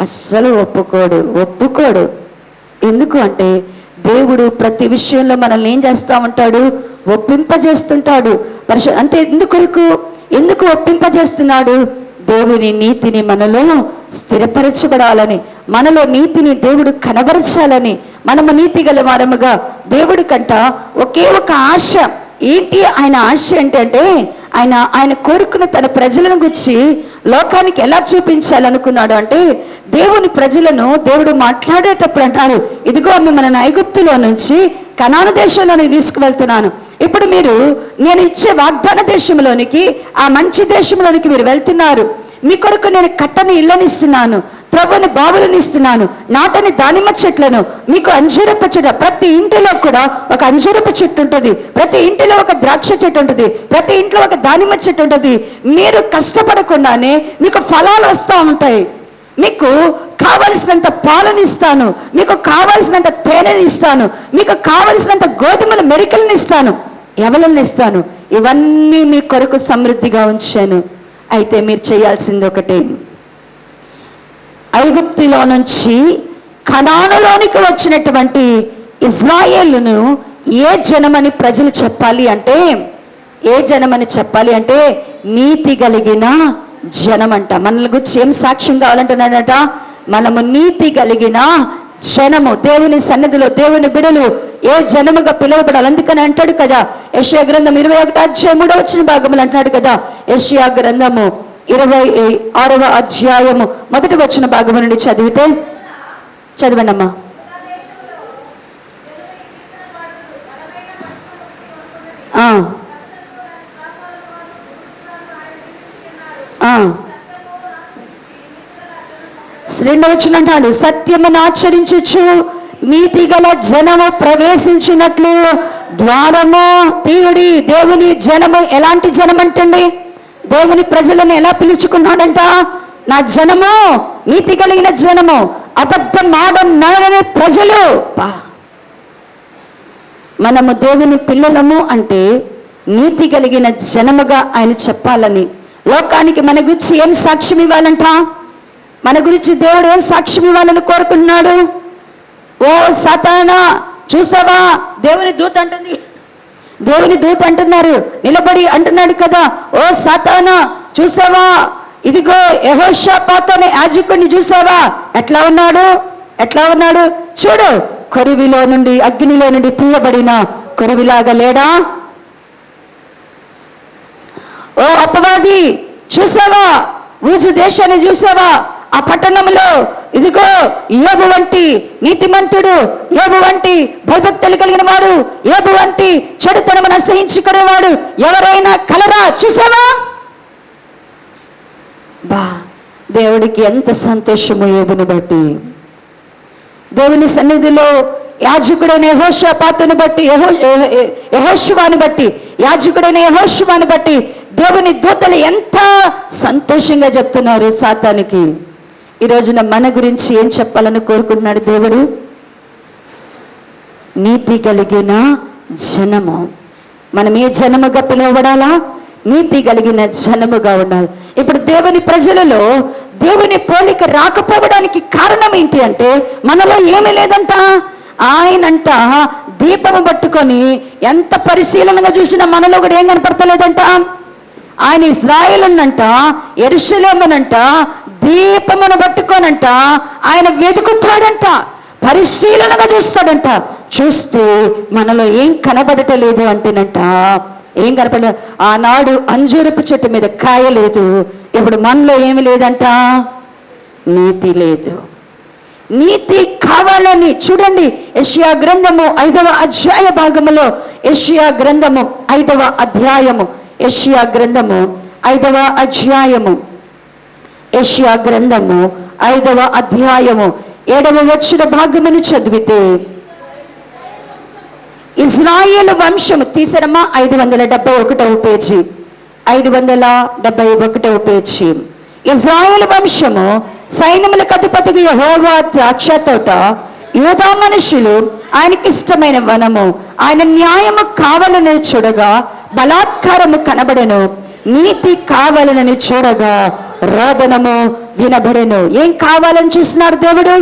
అస్సలు ఒప్పుకోడు. ఎందుకు అంటే దేవుడు ప్రతి విషయంలో మనల్ని ఏం చేస్తూ ఉంటాడు? ఒప్పింపజేస్తుంటాడు. అంటే ఎందుకు ఒప్పింపజేస్తున్నాడు? దేవుని నీతిని మనలో స్థిరపరచబడాలని, మనలో నీతిని దేవుడు కనబరచాలని, మనము నీతి గల వారముగా దేవుడి కంట ఒకే ఒక ఆశ. ఏంటి ఆయన ఆశ అంటే ఆయన కోరుకున్న తన ప్రజలను గురించి లోకానికి ఎలా చూపించాలనుకున్నాడు అంటే, దేవుని ప్రజలను దేవుడు మాట్లాడేటప్పుడు అంటారు, ఇదిగో మిమ్మల్ని ఐగుప్తులో నుంచి కనాను దేశంలోనికి తీసుకువెళ్తున్నాను. ఇప్పుడు నేను ఇచ్చే వాగ్దాన దేశంలోనికి, ఆ మంచి దేశంలోనికి మీరు వెళ్తున్నారు. మీ కొరకు నేను కట్టని ఇళ్ళని ఇస్తున్నాను, త్రవ్వని బావులను ఇస్తున్నాను, నాటని దానిమ్మ చెట్లను, మీకు అంజూరపు చెట్టు. ప్రతి ఇంటిలో కూడా ఒక అంజూరపు చెట్టు ఉంటుంది, ప్రతి ఇంటిలో ఒక ద్రాక్ష చెట్టు ఉంటుంది, ప్రతి ఇంట్లో ఒక దానిమ్మ చెట్టు ఉంటుంది. మీరు కష్టపడకుండానే మీకు ఫలాలు వస్తూ ఉంటాయి. మీకు కావలసినంత పాలను ఇస్తాను, మీకు కావలసినంత తేనెని ఇస్తాను, మీకు కావలసినంత గోధుమల మెరికలను ఇస్తాను, ఎవలను ఇస్తాను. ఇవన్నీ మీ కొరకు సమృద్ధిగా ఉంచాను. అయితే మీరు చేయాల్సింది ఒకటే, ఐగుప్తులో నుంచి కనానులోనికి వచ్చినటువంటి ఇజ్రాయేలును ఏ జనమని ప్రజలు చెప్పాలి అంటే నీతి కలిగిన జనమంట. మనల్ని గురించి ఏం సాక్ష్యం కావాలంటున్నాడట? మనము నీతి కలిగిన జనము, దేవుని సన్నిధిలో దేవుని బిడలు ఏ జనముగా పిలువబడాలి. అందుకని అంటాడు కదా యెషయా గ్రంథం 21 అధ్యాయం 3వ వచన భాగములు అంటున్నాడు కదా, యెషయా గ్రంథము 26వ అధ్యాయము మొదటి వచన భాగం నుండి చదివితే, చదవండి అమ్మా. రెండవ వచనం అంటాడు, సత్యమును ఆచరించుచు నీతి గల జనము ప్రవేశించినట్లు ద్వారము తీయుడి. దేవుని జనము ఎలాంటి జనం అంటండి? దేవుని ప్రజలను ఎలా పిలుచుకున్నాడంట? నా జనము నీతి కలిగిన జనము, అబద్ధం ఆడని ప్రజలు. మనము దేవుని పిల్లలము అంటే నీతి కలిగిన జనముగా ఆయన చెప్పాలని, లోకానికి మన గురించి ఏం సాక్ష్యం ఇవ్వాలంట? మన గురించి దేవుడు ఏం సాక్ష్యం ఇవ్వాలని కోరుకుంటున్నాడు? ఓ సాతానా, చూసావా, దేవుని దూత అంటుంది, దేవుని దూత అంటున్నారు, నిలబడి అంటున్నాడు కదా, ఓ సాతానా చూసావా, ఇదిగో యెహోషాపాతు అనే యాజకుడిని చూసావా, ఎట్లా ఉన్నాడు చూడు, కొరివిలో నుండి, అగ్నిలో నుండి తీయబడిన కొరివిలాగా లేడా? ఓ అపవాది చూసావా, ఊజు దేశాన్ని చూసావా, ఆ పట్టణంలో ఇదిగో యోబు వంటి నీతిమంతుడు, యోబు వంటి భయభక్తులు కలిగిన వాడు, యోబు వంటి చెడుతనమును అసహించుకునేవాడు ఎవరైనా కలరా? చూసావా? దేవుడికి ఎంత సంతోషమో యోబుని బట్టి. దేవుని సన్నిధిలో యాజకుడైన యెహోషాపాతుని బట్టి, యెహోషువాని బట్టి, యాజకుడైన యెహోషువాని బట్టి దేవుని దూతలు ఎంత సంతోషంగా చెప్తున్నారు సాతానికి. ఈ రోజున మన గురించి ఏం చెప్పాలని కోరుకుంటున్నాడు దేవుడు? నీతి కలిగిన జనము. మనం ఏ జనముగా పిలువబడాలా? నీతి కలిగిన జనముగా ఉండాలి. ఇప్పుడు దేవుని ప్రజలలో దేవుని పోలిక రాకపోవడానికి కారణం ఏంటి అంటే, మనలో ఏమీ లేదంట. ఆయనంట దీపము పట్టుకొని ఎంత పరిశీలనగా చూసినా మనలో కూడా ఏం కనపడతలేదంట. ఆయన ఇశ్రాయేలునంట, యెరూషలేమునంట దీపమును పట్టుకోనంట ఆయన వెతుకుతాడంట, పరిశీలనగా చూస్తాడంట. చూస్తే మనలో ఏం కనబడటలేదు అంటేనంట, ఏం కనపడలేదు. ఆనాడు అంజూరపు చెట్టు మీద కాయ లేదు, ఇప్పుడు మనలో ఏమి లేదంట, నీతి లేదు. నీతి కావాలని చూడండి, యెషయా గ్రంథము 5వ అధ్యాయ భాగములో, యెషయా గ్రంథము 5వ అధ్యాయము, యెషయా గ్రంథము 5వ అధ్యాయము, యెషయా గ్రంథము 5వ అధ్యాయము 7వ వచన భాగమును చదివితే, ఇజ్రాయేలు వంశము తీసరమ్మా 571వ పేజీ, 571వ పేజీ. ఇజ్రాయేలు వంశము సైన్యములకు అధిపతిగా యెహోవా ద్రాక్ష తోట, యూదా మనుషులు ఆయనకి ఇష్టమైన వనము. ఆయన న్యాయము కావాలని చూడగా బలాత్కారము కనబడెను, నీతి కావాలని చూడగా రోదనము వినబడెను. ఏం కావాలని చూస్తున్నాడు దేవుడు?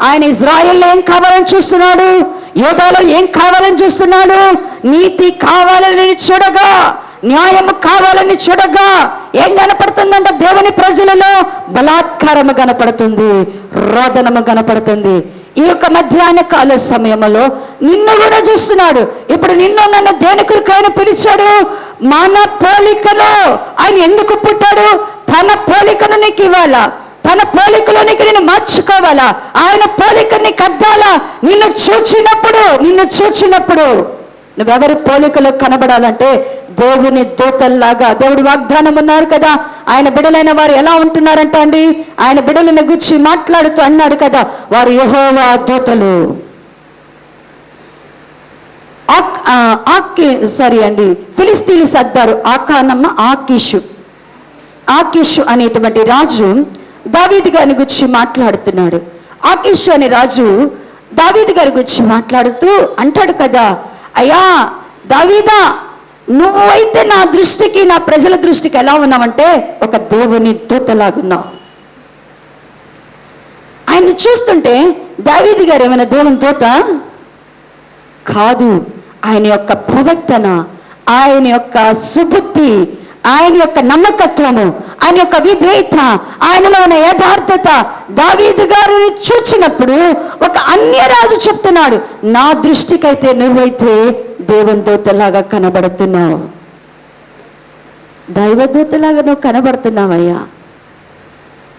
ఆయన ఇజ్రాయెల్లో ఏం కావాలని చూస్తున్నాడు? యూదాలో ఏం కావాలని చూస్తున్నాడు? నీతి కావాలని చూడగా, న్యాయము కావాలని చూడగా ఏం కనపడుతుందంట? దేవుని ప్రజలలో బలాత్కారము కనపడుతుంది, రోదనము కనపడుతుంది. ఈ యొక్క మధ్యాహ్న కాల సమయంలో నిన్ను కూడా చూస్తున్నాడు. ఇప్పుడు నిన్ను నన్ను దేని కొరకు ఆయన పిలిచాడు? మన పోలికలో ఆయన ఎందుకు పుట్టాడు? తన పోలికను నీకు ఇవ్వాలా, తన పోలికలో నీకు నేను మార్చుకోవాలా, ఆయన పోలికని కద్దాలా. నిన్ను చూచినప్పుడు నువ్వెవరి పోలికలో కనబడాలంటే దేవుని దూతల్లాగా. దేవుడు వాగ్దానం ఉన్నారు కదా, ఆయన బిడలైన వారు ఎలా ఉంటున్నారంట అండి, ఆయన బిడలను గురించి మాట్లాడుతూ అన్నాడు కదా, వారు యెహోవా దూతలు. ఫిలిస్తీన్లు సర్దారు ఆకానమ్మ ఆకీషు అనేటువంటి రాజు దావీదు గారి గురించి మాట్లాడుతున్నాడు. ఆకీషు అనే రాజు దావీదు గారి గురించి మాట్లాడుతూ అంటాడు కదా, అయ్యా దావీదా, నువ్వైతే నా దృష్టికి, నా ప్రజల దృష్టికి ఎలా ఉన్నావంటే ఒక దేవుని దూతలాగున్నావు. ఆయన చూస్తుంటే దావీదు గారు ఏమైనా దేవుని దూత కాదు. ఆయన యొక్క ప్రవర్తన, ఆయన యొక్క సుబుద్ధి, ఆయన యొక్క నమ్మకత్వము, ఆయన యొక్క విధేయత, ఆయనలో ఉన్న యథార్థత దావీదు గారిని చూచినప్పుడు ఒక అన్యరాజు చెప్తున్నాడు, నా దృష్టికైతే నువ్వైతే దేవుని దూతలాగా కనబడుతున్నావు. దైవదూతలాగా నువ్వు కనబడుతున్నావయ్యా.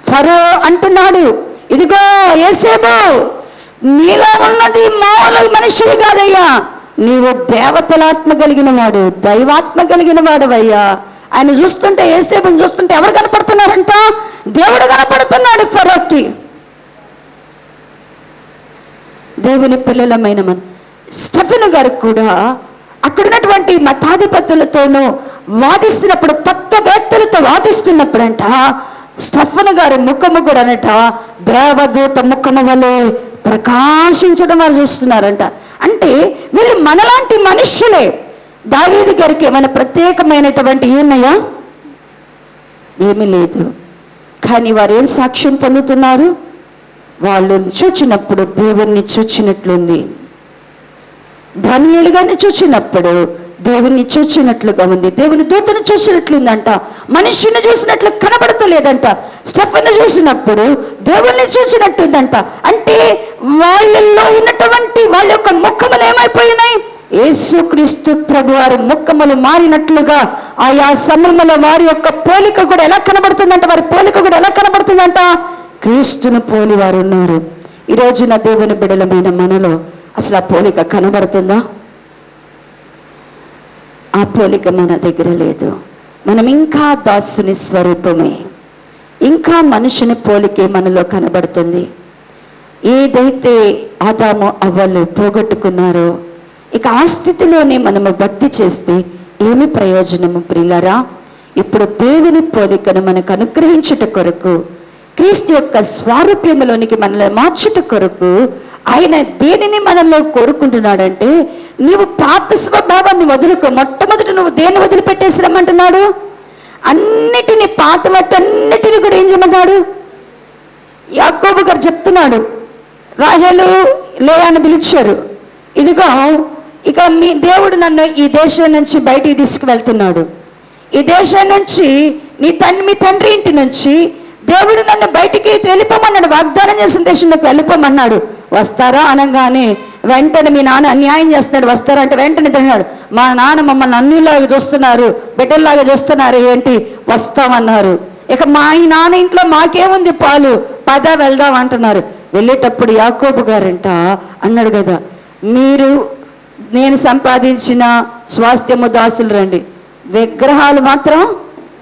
ఫరో అంటున్నాడు, ఇదిగో యోసేపు, నీలో ఉన్నది మామూలు మనుషులు కాదయ్యా, నీవు దేవతల ఆత్మ కలిగిన వాడు, దైవాత్మ కలిగిన వాడవయ్యా. ఆయన చూస్తుంటే, యోసేపుని చూస్తుంటే ఎవరు కనపడుతున్నారంట? దేవుడు కనపడుతున్నాడు ఫరోకి. దేవుని పిల్లలమైన మన స్టెఫెను గారు కూడా అక్కడున్నటువంటి మతాధిపతులతోనూ వాదిస్తున్నప్పుడు, తత్వవేత్తలతో వాదిస్తున్నప్పుడంట, స్టెఫెను గారి ముఖము కూడా అనట దేవదూత ముఖము వలె ప్రకాశించడం వారు చూస్తున్నారంట. అంటే వీళ్ళు మనలాంటి మనుష్యులే. దావీదు గారికి ఏమైనా ప్రత్యేకమైనటువంటి ఉన్నాయా? ఏమీ లేదు. కానీ వారు ఏం సాక్ష్యం పొందుతున్నారు? వాళ్ళు చూచినప్పుడు దేవుణ్ణి చూచినట్లుంది. దానియేలుగానే చూచినప్పుడు దేవుణ్ణి చూచినట్లుగా ఉంది. దేవుని దూతను చూసినట్లుందంట. మనుష్యుని చూసినట్లు కనబడతలేదంట. స్టెఫెను చూసినప్పుడు దేవుణ్ణి చూసినట్టుందంట. అంటే వాళ్ళల్లో ఉన్నటువంటి వాళ్ళ యొక్క ముఖములు ఏమైపోయినాయి? యేసుక్రీస్తు ప్రభు వారి ముఖములు మారినట్లుగా ఆయా సమయంలో వారి యొక్క పోలిక కూడా ఎలా కనబడుతుందంట? వారి పోలిక కూడా ఎలా కనబడుతుందంట? క్రీస్తును పోలి వారు ఉన్నారు. ఈ రోజున దేవుని బిడ్డలమైన మనలో అసలు ఆ పోలిక కనబడుతుందా? ఆ పోలిక మన దగ్గర లేదు. మనం ఇంకా దాసుని స్వరూపమే, ఇంకా మనుషుని పోలికే మనలో కనబడుతుంది. ఏదైతే ఆదాము అవ్వలు పోగొట్టుకున్నారో, ఇక ఆ స్థితిలోనే మనము భక్తి చేస్తే ఏమి ప్రయోజనము ప్రియులారా? ఇప్పుడు దేవుని పోలికను మనకు అనుగ్రహించుట కొరకు, క్రీస్తు యొక్క స్వారూప్యములోనికి మనల్ని మార్చుట కొరకు ఆయన దేనిని మనలో కోరుకుంటున్నాడంటే, నీవు పాత స్వభావాన్ని వదులుకో. మొట్టమొదటి నువ్వు దేన్ని వదిలిపెట్టేసిరమ్మంటున్నాడు? అన్నిటినీ, పాత వాటన్నిటిని కూడా ఏం చేయమన్నాడు? యాకోబు గారు చెప్తున్నాడు, రాహేలు లేయాని పిలిచారు, ఇదిగో ఇక మీ దేవుడు నన్ను ఈ దేశం నుంచి బయటికి తీసుకువెళ్తున్నాడు. ఈ దేశం నుంచి మీ తండ్రి ఇంటి నుంచి దేవుడు నన్ను బయటికి వెళ్ళిపోమన్నాడు. వాగ్దానం చేసిన దేశంలోకి వెళ్ళిపోమన్నాడు. వస్తారా అనగానే వెంటనే మీ నాన్న అన్యాయం చేస్తున్నాడు. వస్తారా అంటే వెంటనే తిన్నాడు, మా నాన్న మమ్మల్ని అన్నిలాగా చూస్తున్నారు, బిడ్డల్లాగా చూస్తున్నారు, ఏంటి వస్తామన్నారు. ఇక మా ఈ నాన్న ఇంట్లో మాకేముంది పాలు, పద వెళ్దాం అంటున్నారు. వెళ్ళేటప్పుడు యాకోబు గారంట అన్నాడు కదా, మీరు నేను సంపాదించిన స్వాస్థ్యము దాసులు రండి, విగ్రహాలు మాత్రం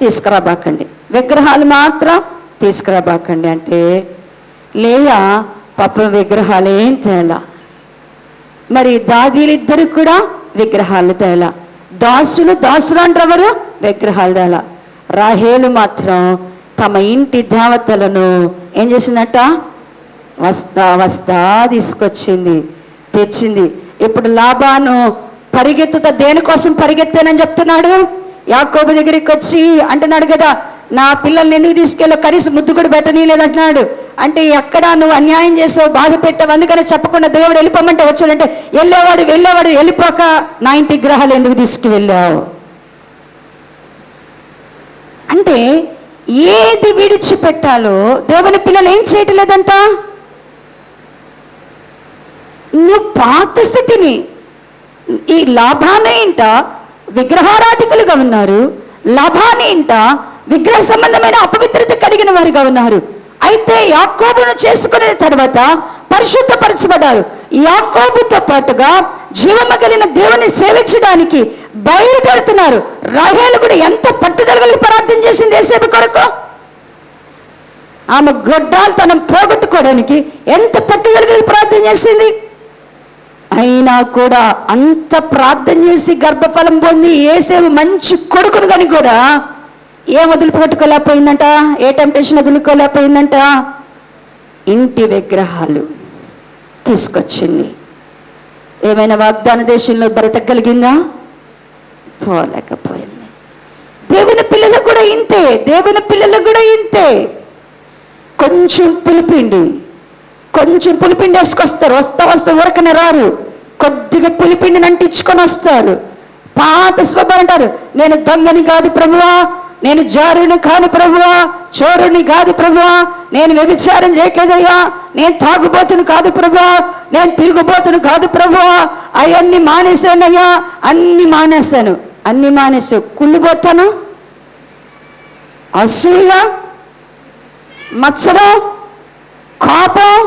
తీసుకురాబాకండి, విగ్రహాలు మాత్రం తీసుకురాబాకండి అంటే, లేయా పాపం విగ్రహాలు ఏం తేలా. మరి దాదీలిద్దరు కూడా విగ్రహాలు తేలా. దాసులు అంటారు, విగ్రహాలు తేలా. రాహేలు మాత్రం తమ ఇంటి దేవతలను ఏం చేసిందట? వస్తా తీసుకొచ్చింది, తెచ్చింది. ఇప్పుడు లాబాను పరిగెత్తుతా దేనికోసం పరిగెత్తానని చెప్తున్నాడు? యాకోబు దగ్గరికి వచ్చి అంటున్నాడు కదా, నా పిల్లల్ని ఎందుకు తీసుకెళ్ళి కనీసం ముద్దు కూడా పెట్టనీయలేదంటున్నాడు. అంటే ఎక్కడ నువ్వు అన్యాయం చేసావు, బాధ పెట్టావు, అందుకని చెప్పకుండా దేవుడు వెళ్ళిపోమంటే వచ్చాడంటే, వెళ్ళేవాడు వెళ్ళిపోక నా ఇంటి విగ్రహాలు ఎందుకు తీసుకువెళ్ళావు అంటే, ఏది విడిచిపెట్టాలో దేవుని పిల్లలు ఏం చేయట్లేదంట. నువ్వు పాత స్థితిని, ఈ లాభాన్ని ఇంట విగ్రహారాధికులుగా ఉన్నారు, లాభాన్ని ఇంట విగ్రహ సంబంధమైన అపవిత్రత కలిగిన వారిగా ఉన్నారు. అయితే యాకోబును చేసుకునే తర్వాత పరిశుద్ధపరచబడ్డారు. యాకోబుతో పాటుగా జీవము కలిగిన దేవుని సేవించడానికి బయలుదేరుతున్నారు. రాహేలు కూడా ఎంత పట్టుదల కలిగి ప్రార్థన చేసింది యేసేపు కొరకు. ఆమె గొడ్డాలు పోగొట్టుకోవడానికి ఎంత పట్టుదల కలిగి ప్రార్థన చేసింది. అయినా కూడా అంత ప్రార్థన చేసి గర్భఫలం పొంది యేసేపు మంచి కొడుకును కానీ కూడా ఏం వదిలిపెట్టుకోలేకపోయిందంట? ఏ టెంప్టేషన్ వదులుకోలేకపోయిందంట? ఇంటి విగ్రహాలు తీసుకొచ్చింది. ఏమైనా వాగ్దాన దేశంలో బ్రతకగలిగిందా? పోలేకపోయింది. దేవుని పిల్లలు కూడా ఇంతే, దేవుని పిల్లలు కూడా ఇంతే. కొంచెం పులిపిండి వేసుకొస్తారు, వస్తా ఊరకనే రారు, కొద్దిగా పులిపిండిని అంటించుకొని వస్తారు. పాత స్వభావం అంటారు, నేను దొంగని కాదు ప్రభువా, నేను జారుని కాదు ప్రభువా, చోరుని కాదు ప్రభువా, నేను వ్యభిచారం చేయట్లేదయ్యా, నేను తాగుబోతును కాదు ప్రభువా, నేను తిరుగుబోతును కాదు ప్రభువా, అవన్నీ మానేశానయ్యా, అన్ని మానేశాను కుళ్ళిపోతాను అసూయ, మత్సరం, కోపం,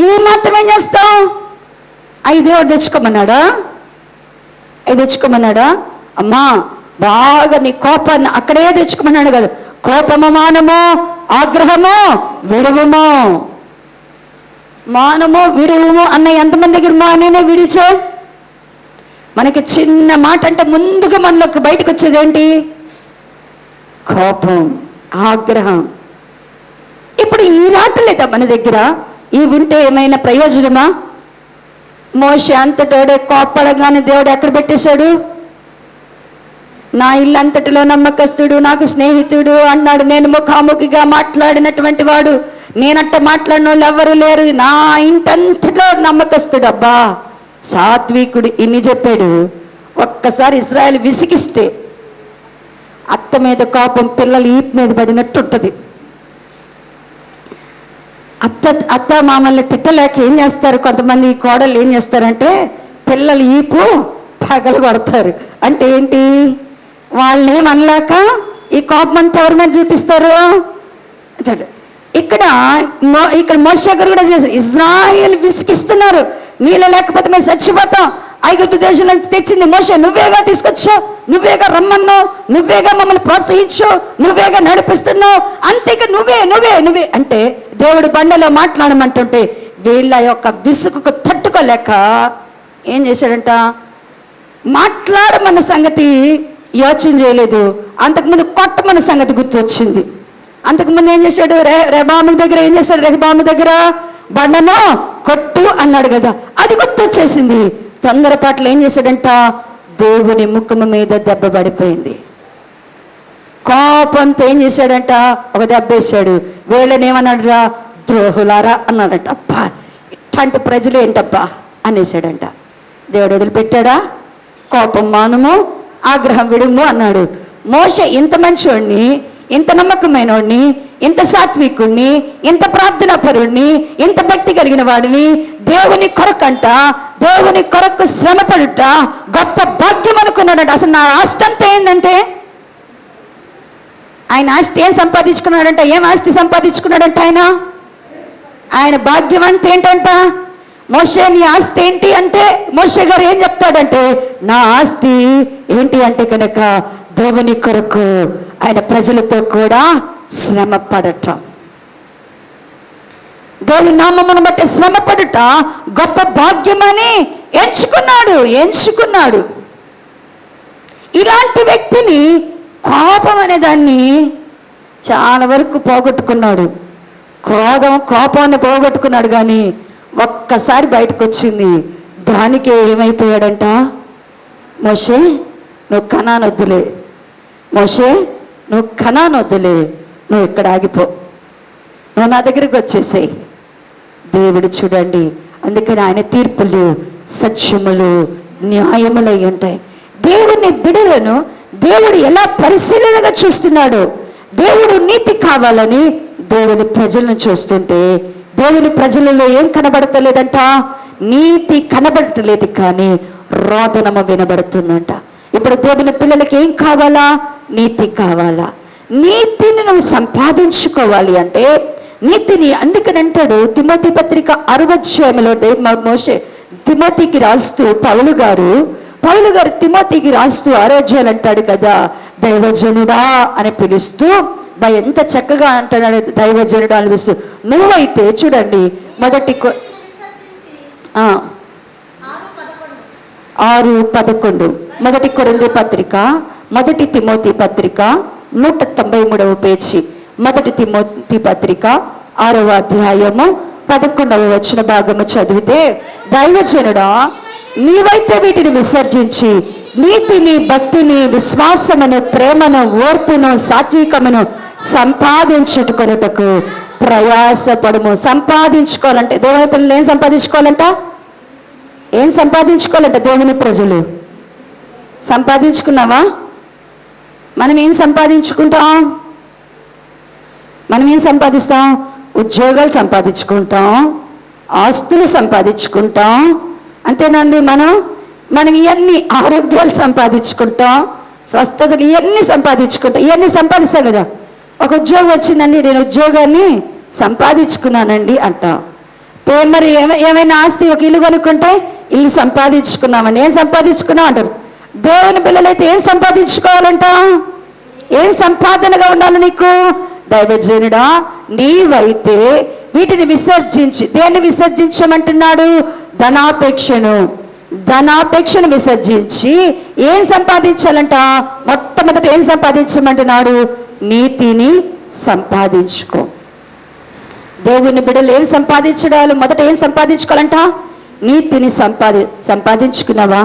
ఇవి మాత్రం ఏం చేస్తాం? అవి దేవుడు తెచ్చుకోమన్నాడా? అవి తెచ్చుకోమన్నాడా? అమ్మా బాగా నీ కోపాన్ని అక్కడే తెచ్చుకోమన్నాడు కదా. కోపము మానము, ఆగ్రహము విడువము. మానము విడువము అన్న ఎంతమంది దగ్గర మానేనే విడిచో? మనకి చిన్న మాట అంటే ముందుగా మనలోకి బయటకు వచ్చేది ఏంటి? కోపం, ఆగ్రహం. ఇప్పుడు ఈ రాటలేదా మన దగ్గర? ఈ వింటే ఏమైనా ప్రయోజనమా? మోషే అంతటోడే కోపడంగానే దేవుడు ఎక్కడ పెట్టేశాడు? నా ఇల్లు అంతటిలో నమ్మకస్తుడు, నాకు స్నేహితుడు అన్నాడు. నేను ముఖాముఖిగా మాట్లాడినటువంటి వాడు, నేనట్ట మాట్లాడిన వాళ్ళు ఎవరు లేరు, నా ఇంటంతటిలో నమ్మకస్తుడు. అబ్బా సాత్వికుడు ఇన్ని చెప్పాడు. ఒక్కసారి ఇశ్రాయేలు విసిగిస్తే అత్త మీద కోపం పిల్లలు ఈపు మీద పడినట్టు ఉంటుంది. అత్త మామల్ని తిట్టలేక ఏం చేస్తారు, కొంతమంది కోడలు ఏం చేస్తారంటే పిల్లలు ఈపు పగలు కొడతారు. అంటే ఏంటి? వాళ్ళని ఏమనలేక ఈ కోపం అంతా ఎవరి మీద చూపిస్తారు? ఇక్కడ మోషే గారు కూడా చేశారు. ఇజ్రాయేల్ విసిగిస్తున్నారు, నీళ్ళు లేకపోతే మేము చచ్చిపోతాం. ఐగుప్తు దేశం నుంచి తెచ్చింది మోషే, నువ్వేగా తీసుకొచ్చావు, నువ్వేగా రమ్మన్నావు, నువ్వేగా మమ్మల్ని ప్రోత్సహించావు, నువ్వేగా నడిపిస్తున్నావు, అంతేగా నువ్వే నువ్వే నువ్వే అంటే దేవుడు బండలో మాట్లాడమంటుంటే వీళ్ళ యొక్క విసుగుకు తట్టుకోలేక ఏం చేశాడంట? మాట్లాడమన్న సంగతి యోచన చేయలేదు, అంతకుముందు కొట్టమన్న సంగతి గుర్తొచ్చింది. అంతకుముందు ఏం చేశాడు? రెహబాము దగ్గర ఏం చేశాడు? రెహబాము దగ్గర బండను కొట్టు అన్నాడు కదా, అది గుర్తొచ్చేసింది. తొందరపాట్లు ఏం చేశాడంట? దేవుని ముఖము మీద దెబ్బ పడిపోయింది. కోపంతో ఏం చేశాడంట? ఒక దెబ్బ వేశాడు. వీళ్ళనేమన్నాడు? రా ద్రోహులారా అన్నాడంట. అబ్బా ఇట్లాంటి ప్రజలు ఏంటబ్బా అనేసాడంట. దేవుడు వదిలిపెట్టాడా? కోపం మానము, ఆగ్రహం విడుము అన్నాడు. మోషే ఇంత మంచివాడిని, ఇంత నమ్మకమైన వాడిని, ఇంత సాత్వికుడిని, ఇంత ప్రార్థనా పరుడిని, ఇంత భక్తి కలిగిన వాడిని, దేవుని కొరకంట, దేవుని కొరకు శ్రమపడుట గొప్ప భాగ్యం అనుకున్నాడంట. అసలు నా ఆస్తి అంతా ఏంటంటే, ఆయన ఆస్తి ఏం సంపాదించుకున్నాడంట? ఏం ఆస్తి సంపాదించుకున్నాడంట? ఆయన భాగ్యం అంటే ఏంటంట? మోషే నీ ఆస్తి ఏంటి అంటే మోషే గారు ఏం చెప్తాడంటే, నా ఆస్తి ఏంటి అంటే కనుక దేవుని కొరకు ఆయన ప్రజలతో కూడా శ్రమ పడటం, దేవుని నామమును బట్టి శ్రమ పడుట గొప్ప భాగ్యమని ఎంచుకున్నాడు. ఇలాంటి వ్యక్తిని కోపం అనే దాన్ని చాలా వరకు పోగొట్టుకున్నాడు. కోపాన్ని పోగొట్టుకున్నాడు, కానీ ఒక్కసారి బయటకు వచ్చింది. దానికే ఏమైపోయాడంట? మోషే నువ్వు కనానొద్దులే, మోషే నువ్వు కనానొద్దులే, నువ్వు ఇక్కడ ఆగిపో, నువ్వు నా దగ్గరికి వచ్చేసేయి. దేవుడు చూడండి, అందుకని ఆయన తీర్పులు సత్యములు న్యాయములై ఉంటాయి. దేవుని బిడలను దేవుడు ఎలా పరిశీలనగా చూస్తున్నాడు. దేవుడు నీతి కావాలని దేవుని ప్రజలను చూస్తుంటే దేవుని ప్రజలలో ఏం కనబడతలేదంట? నీతి కనబడటలేదు, కానీ రోదనము వినబడుతుందంట. ఇప్పుడు దేవుని పిల్లలకి ఏం కావాలా? నీతి కావాలా? నీతిని నువ్వు సంపాదించుకోవాలి అంటే నీతిని, అందుకని అంటాడు తిమోతి పత్రిక 6వ అధ్యాయంలో మోషే తిమోతికి రాస్తూ పౌలు గారు తిమోతికి రాస్తూ 6వ అధ్యాయం అంటాడు కదా, దైవజనుడా అని పిలుస్తూ ఎంత చక్కగా అంటున్నాడు, దైవజనుడు అనిపిస్తూ. నువ్వైతే చూడండి, మొదటి 6:11 మొదటి కొరింథీ పత్రిక, మొదటి తిమోతి పత్రిక 193వ పేజీ, మొదటి తిమోతి పత్రిక 6వ అధ్యాయము 11వ వచన భాగము చదివితే, దైవజనుడా నీవైతే వీటిని విసర్జించి నీతిని, భక్తిని, విశ్వాసమును, ప్రేమను, ఓర్పును, సాత్వికమును సంపాదించుకొనుటకు ప్రయాసపడము. సంపాదించుకోవాలంటే దేవుని పిల్లలు ఏం సంపాదించుకోవాలంట? దేవుని ప్రజలు సంపాదించుకున్నావా? మనం ఏం సంపాదించుకుంటాం? ఉద్యోగాలు సంపాదించుకుంటాం, ఆస్తులు సంపాదించుకుంటాం, అంతేనండి. మనం ఇవన్నీ ఆరోగ్యాలు సంపాదించుకుంటాం, స్వస్థతలు ఇవన్నీ సంపాదించుకుంటా, ఇవన్నీ సంపాదిస్తాం కదా. ఒక ఉద్యోగం వచ్చిందండి, నేను ఉద్యోగాన్ని సంపాదించుకున్నానండి అంటాం. మరి ఏమైనా ఆస్తి, ఒక ఇల్లు కొనుక్కుంటే ఇల్లు సంపాదించుకున్నామని, ఏం సంపాదించుకున్నాం అంటారు. దేవుని పిల్లలైతే ఏం సంపాదించుకోవాలంట? ఏం సంపాదనగా ఉండాలి నీకు? దైవజనుడా, నీవైతే వీటిని విసర్జించి, దేన్ని విసర్జించమంటున్నాడు? ధనాపేక్షను విసర్జించి ఏం సంపాదించాలంట? మొట్టమొదట ఏం సంపాదించమంటున్నాడు? నీతిని సంపాదించుకో. దేవుని బిడ్డలు ఏం సంపాదించడాలు? మొదట ఏం సంపాదించుకోవాలంట? నీతిని సంపాదించుకున్నావా?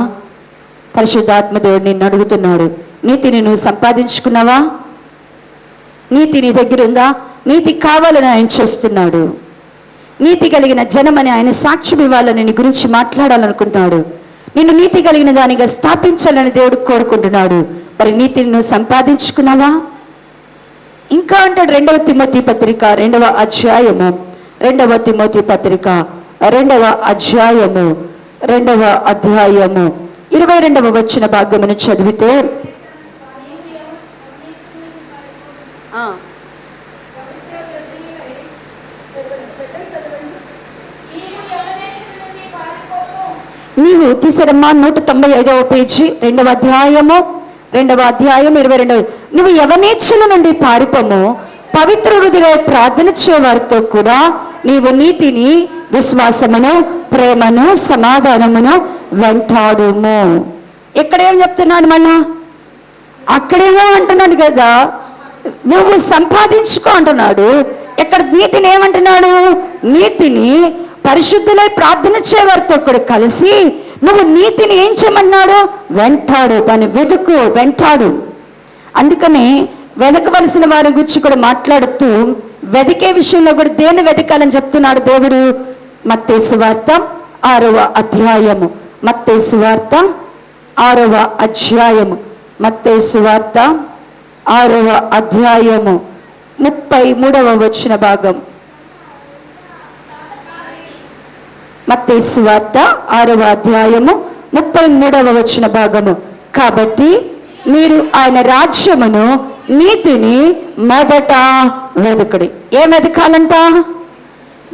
పరిశుద్ధాత్మ దేవుడు నిన్ను అడుగుతున్నాడు, నీతిని నువ్వు సంపాదించుకున్నావా? నీతి నీ దగ్గర ఉందా? నీతి కావాలని ఆయన చూస్తున్నాడు. నీతి కలిగిన జనమని ఆయన సాక్ష్యం ఇవ్వాలని నీ గురించి మాట్లాడాలనుకుంటున్నాడు. నిన్ను నీతి కలిగిన దానిగా స్థాపించాలని దేవుడు కోరుకుంటున్నాడు. మరి నీతిని నువ్వు సంపాదించుకున్నావా? ఇంకా అంటాడు 2వ తిమోతి పత్రిక 2వ అధ్యాయము 2వ తిమోతి పత్రిక 2వ అధ్యాయము 2వ అధ్యాయము 22వ వచన భాగమును చదివితే, నీవు తీసరమ్మా 195వ పేజీ 2వ అధ్యాయము 22. నువ్వు యవనేచ్ఛల నుండి పారిపోము, పవిత్ర హృదయ ప్రార్థన చేయవారితో కూడా నీవు నీతిని, విశ్వాసమును, ప్రేమను, సమాధానమును వెంటాడుము. ఎక్కడేం చెప్తున్నాడు? మళ్ళా అక్కడేమో అంటున్నాడు కదా, నువ్వు సంపాదించుకో అంటున్నాడు. ఇక్కడ నీతిని ఏమంటున్నాడు? నీతిని పరిశుద్ధులై ప్రార్థన చేయవారితో కూడా కలిసి నువ్వు నీతిని ఏం చేయమన్నాడు? వెంటాడు, దాన్ని వెంటాడు. అందుకని వెదకవలసిన వారి గురించి కూడా మాట్లాడుతూ వెదికే విషయంలో కూడా దేన్ని వెతకాలని చెప్తున్నాడు దేవుడు. మత్తయి సువార్త 6వ అధ్యాయము, మత్తయి సువార్త 6వ అధ్యాయము, మత్తయి సువార్త 6వ అధ్యాయము 33వ వచన భాగం. మత్తయి సువార్త 6వ అధ్యాయము 33వ వచన భాగము. కాబట్టి మీరు ఆయన రాజ్యమును, నీతిని మొదట వెదకుడి. ఏం వెతకాలంట?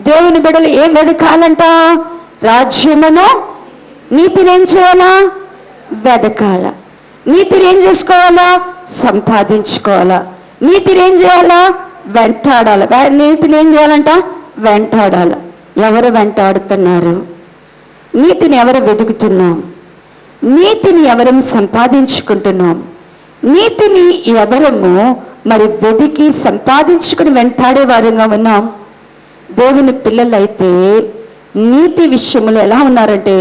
దేవుని బిడ్డలు ఏం వెతకాలంట? రాజ్యమును, నీతిని ఏం చేయాలా? వెదకాల. నీతిని ఏం చేసుకోవాలా? సంపాదించుకోవాలా. నీతిని ఏం చేయాలా? వెంటాడాల. నీతిని ఏం చేయాలంట? వెంటాడాల. ఎవరు వెంటాడుతున్నారు? నీతిని ఎవరు వెతుకుతున్నాం? నీతిని ఎవరం సంపాదించుకుంటున్నాం? నీతిని ఎవరము మరి వెతికి సంపాదించుకుని వెంటాడే వారంగా ఉన్నాం. దేవుని పిల్లలైతే నీతి విషయంలో ఎలా ఉన్నారంటే,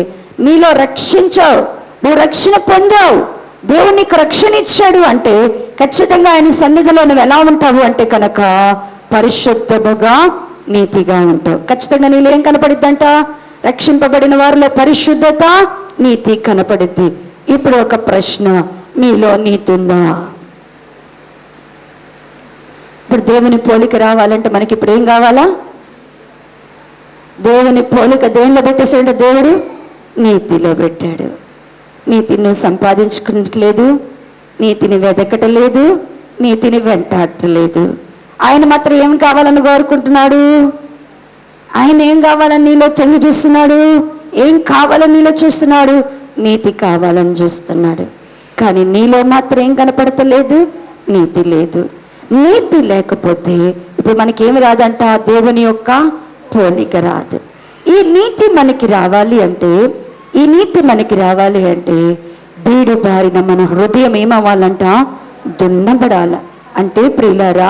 నీలో రక్షించావు, నువ్వు రక్షణ పొందావు, దేవుడు నీకు రక్షణ ఇచ్చాడు అంటే ఖచ్చితంగా ఆయన సన్నిధిలో నువ్వు ఎలా ఉంటావు అంటే కనుక పరిశుద్ధముగా, నీతిగా ఉంటావు. ఖచ్చితంగా నీలో ఏం కనపడిద్దంట? రక్షింపబడిన వారిలో పరిశుద్ధత, నీతి కనపడిద్ది. ఇప్పుడు ఒక ప్రశ్న, నీలో నీతి ఉందా? ఇప్పుడు దేవుని పోలిక రావాలంటే మనకి ఇప్పుడు ఏం కావాలా? దేవుని పోలిక దేనిలో పెట్టేసాడంటే దేవుడు నీతిలో పెట్టాడు. నీతిని నువ్వు సంపాదించుకోవట్లేదు, నీతిని వెదకటలేదు, నీతిని వెంటాడలేదు. ఆయన మాత్రం ఏం కావాలని కోరుకుంటున్నాడు? ఆయన ఏం కావాలని నీలో తొంగి చూస్తున్నాడు? ఏం కావాలని నీలో చూస్తున్నాడు? నీతి కావాలని చూస్తున్నాడు. కానీ నీలో మాత్రం ఏం కనపడతలేదు? నీతి లేదు. నీతి లేకపోతే ఇప్పుడు మనకేమి రాదంట? దేవుని యొక్క పోలిక రాదు. ఈ నీతి మనకి రావాలి అంటే, ఈ నీతి మనకి రావాలి అంటే బీడు బారిన మన హృదయం ఏమవ్వాలంట? దున్నబడాల. అంటే ప్రియులారా,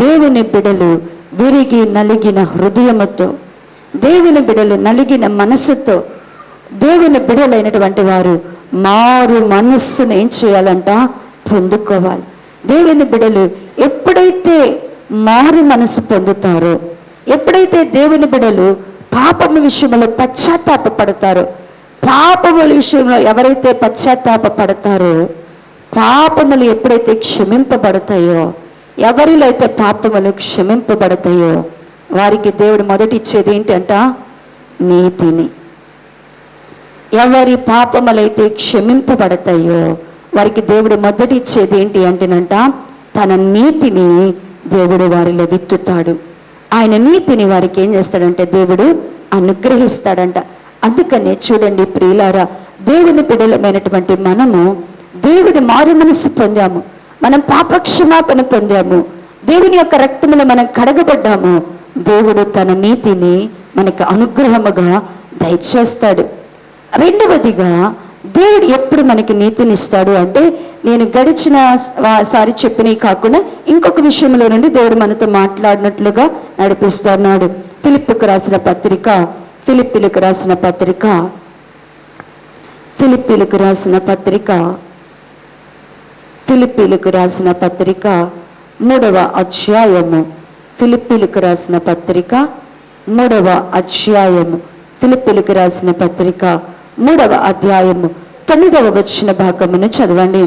దేవుని బిడలు విరిగి నలిగిన హృదయముతో, దేవుని బిడలు నలిగిన మనస్సుతో, దేవుని బిడలైనటువంటి వారు మారు మనస్సును ఏం చేయాలంట? పొందుకోవాలి. దేవుని బిడలు ఎప్పుడైతే మారు మనసు పొందుతారో, ఎప్పుడైతే దేవుని బిడలు పాపము విషయంలో పశ్చాత్తాప పడతారో, పాపముల విషయంలో ఎవరైతే పశ్చాత్తాప పడతారో, పాపములు ఎప్పుడైతే క్షమింపబడతాయో, ఎవరిలో అయితే పాపములు క్షమింపబడతాయో వారికి దేవుడు మొదటి ఇచ్చేది ఏంటంట? నీతిని. ఎవరి పాపములైతే క్షమింపబడతాయో వారికి దేవుడు మొదటి ఇచ్చేది ఏంటి అంటేనంట, తన నీతిని దేవుడు వారిలో విత్తుతాడు. ఆయన నీతిని వారికి ఏం చేస్తాడంటే దేవుడు అనుగ్రహిస్తాడంట. అందుకనే చూడండి ప్రియులారా, దేవుని బిడ్డలమైనటువంటి మనము దేవుని మారు మనసు పొందాము, మనం పాపక్షమాపణ పొందాము, దేవుని యొక్క రక్తములో మనం కడగబడ్డాము. దేవుడు తన నీతిని మనకు అనుగ్రహముగా దయచేస్తాడు. రెండవదిగా దేవుడు ఎప్పుడు మనకి నీతినిస్తాడు అంటే, నేను గడిచిన సారి చెప్పినవి కాకుండా ఇంకొక విషయంలో నుండి దేవుడు మనతో మాట్లాడినట్లుగా నడిపిస్తున్నాడు. ఫిలిప్పీలకు రాసిన పత్రిక 3వ అధ్యాయము, ఫిలిప్పీలకు రాసిన పత్రిక 3వ అధ్యాయము, ఫిలిప్పీలకు రాసిన పత్రిక 3వ అధ్యాయము 9వ వచన భాగమును చదవండి.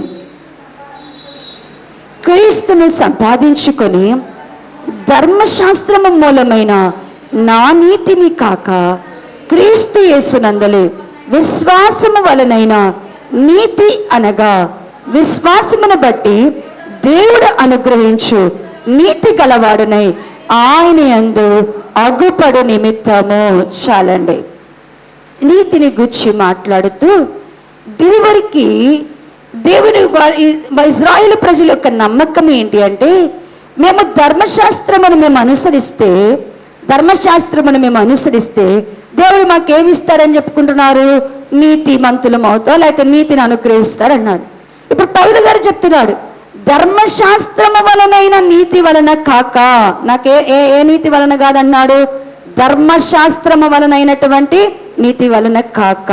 క్రీస్తును సంపాదించుకొని ధర్మశాస్త్రము మూలమైన నా నీతిని కాక క్రీస్తు యేసునందలి విశ్వాసము వలనైన నీతి అనగా విశ్వాసమును బట్టి దేవుడు అనుగ్రహించు నీతి గలవాడునై ఆయన యందు అగుపడు నిమిత్తము. చాలండి. నీతిని గురించి మాట్లాడుతూ దేవుడికి దేవుని ఇజ్రాయేలు ప్రజల యొక్క నమ్మకం ఏంటి అంటే, మేము ధర్మశాస్త్రమును అనుసరిస్తే దేవుడు మాకేమి ఇస్తారని చెప్పుకుంటున్నారు? నీతి మంతులం అవుతాం, లేకపోతే నీతిని అనుగ్రహిస్తారన్నాడు. ఇప్పుడు పౌలు గారు చెప్తున్నాడు, ధర్మశాస్త్రము వలనైన నీతి వలన కాక, నాకే ఏ నీతి వలన కాదన్నాడు? ధర్మశాస్త్రము వలనైనటువంటి నీతి వలన కాక.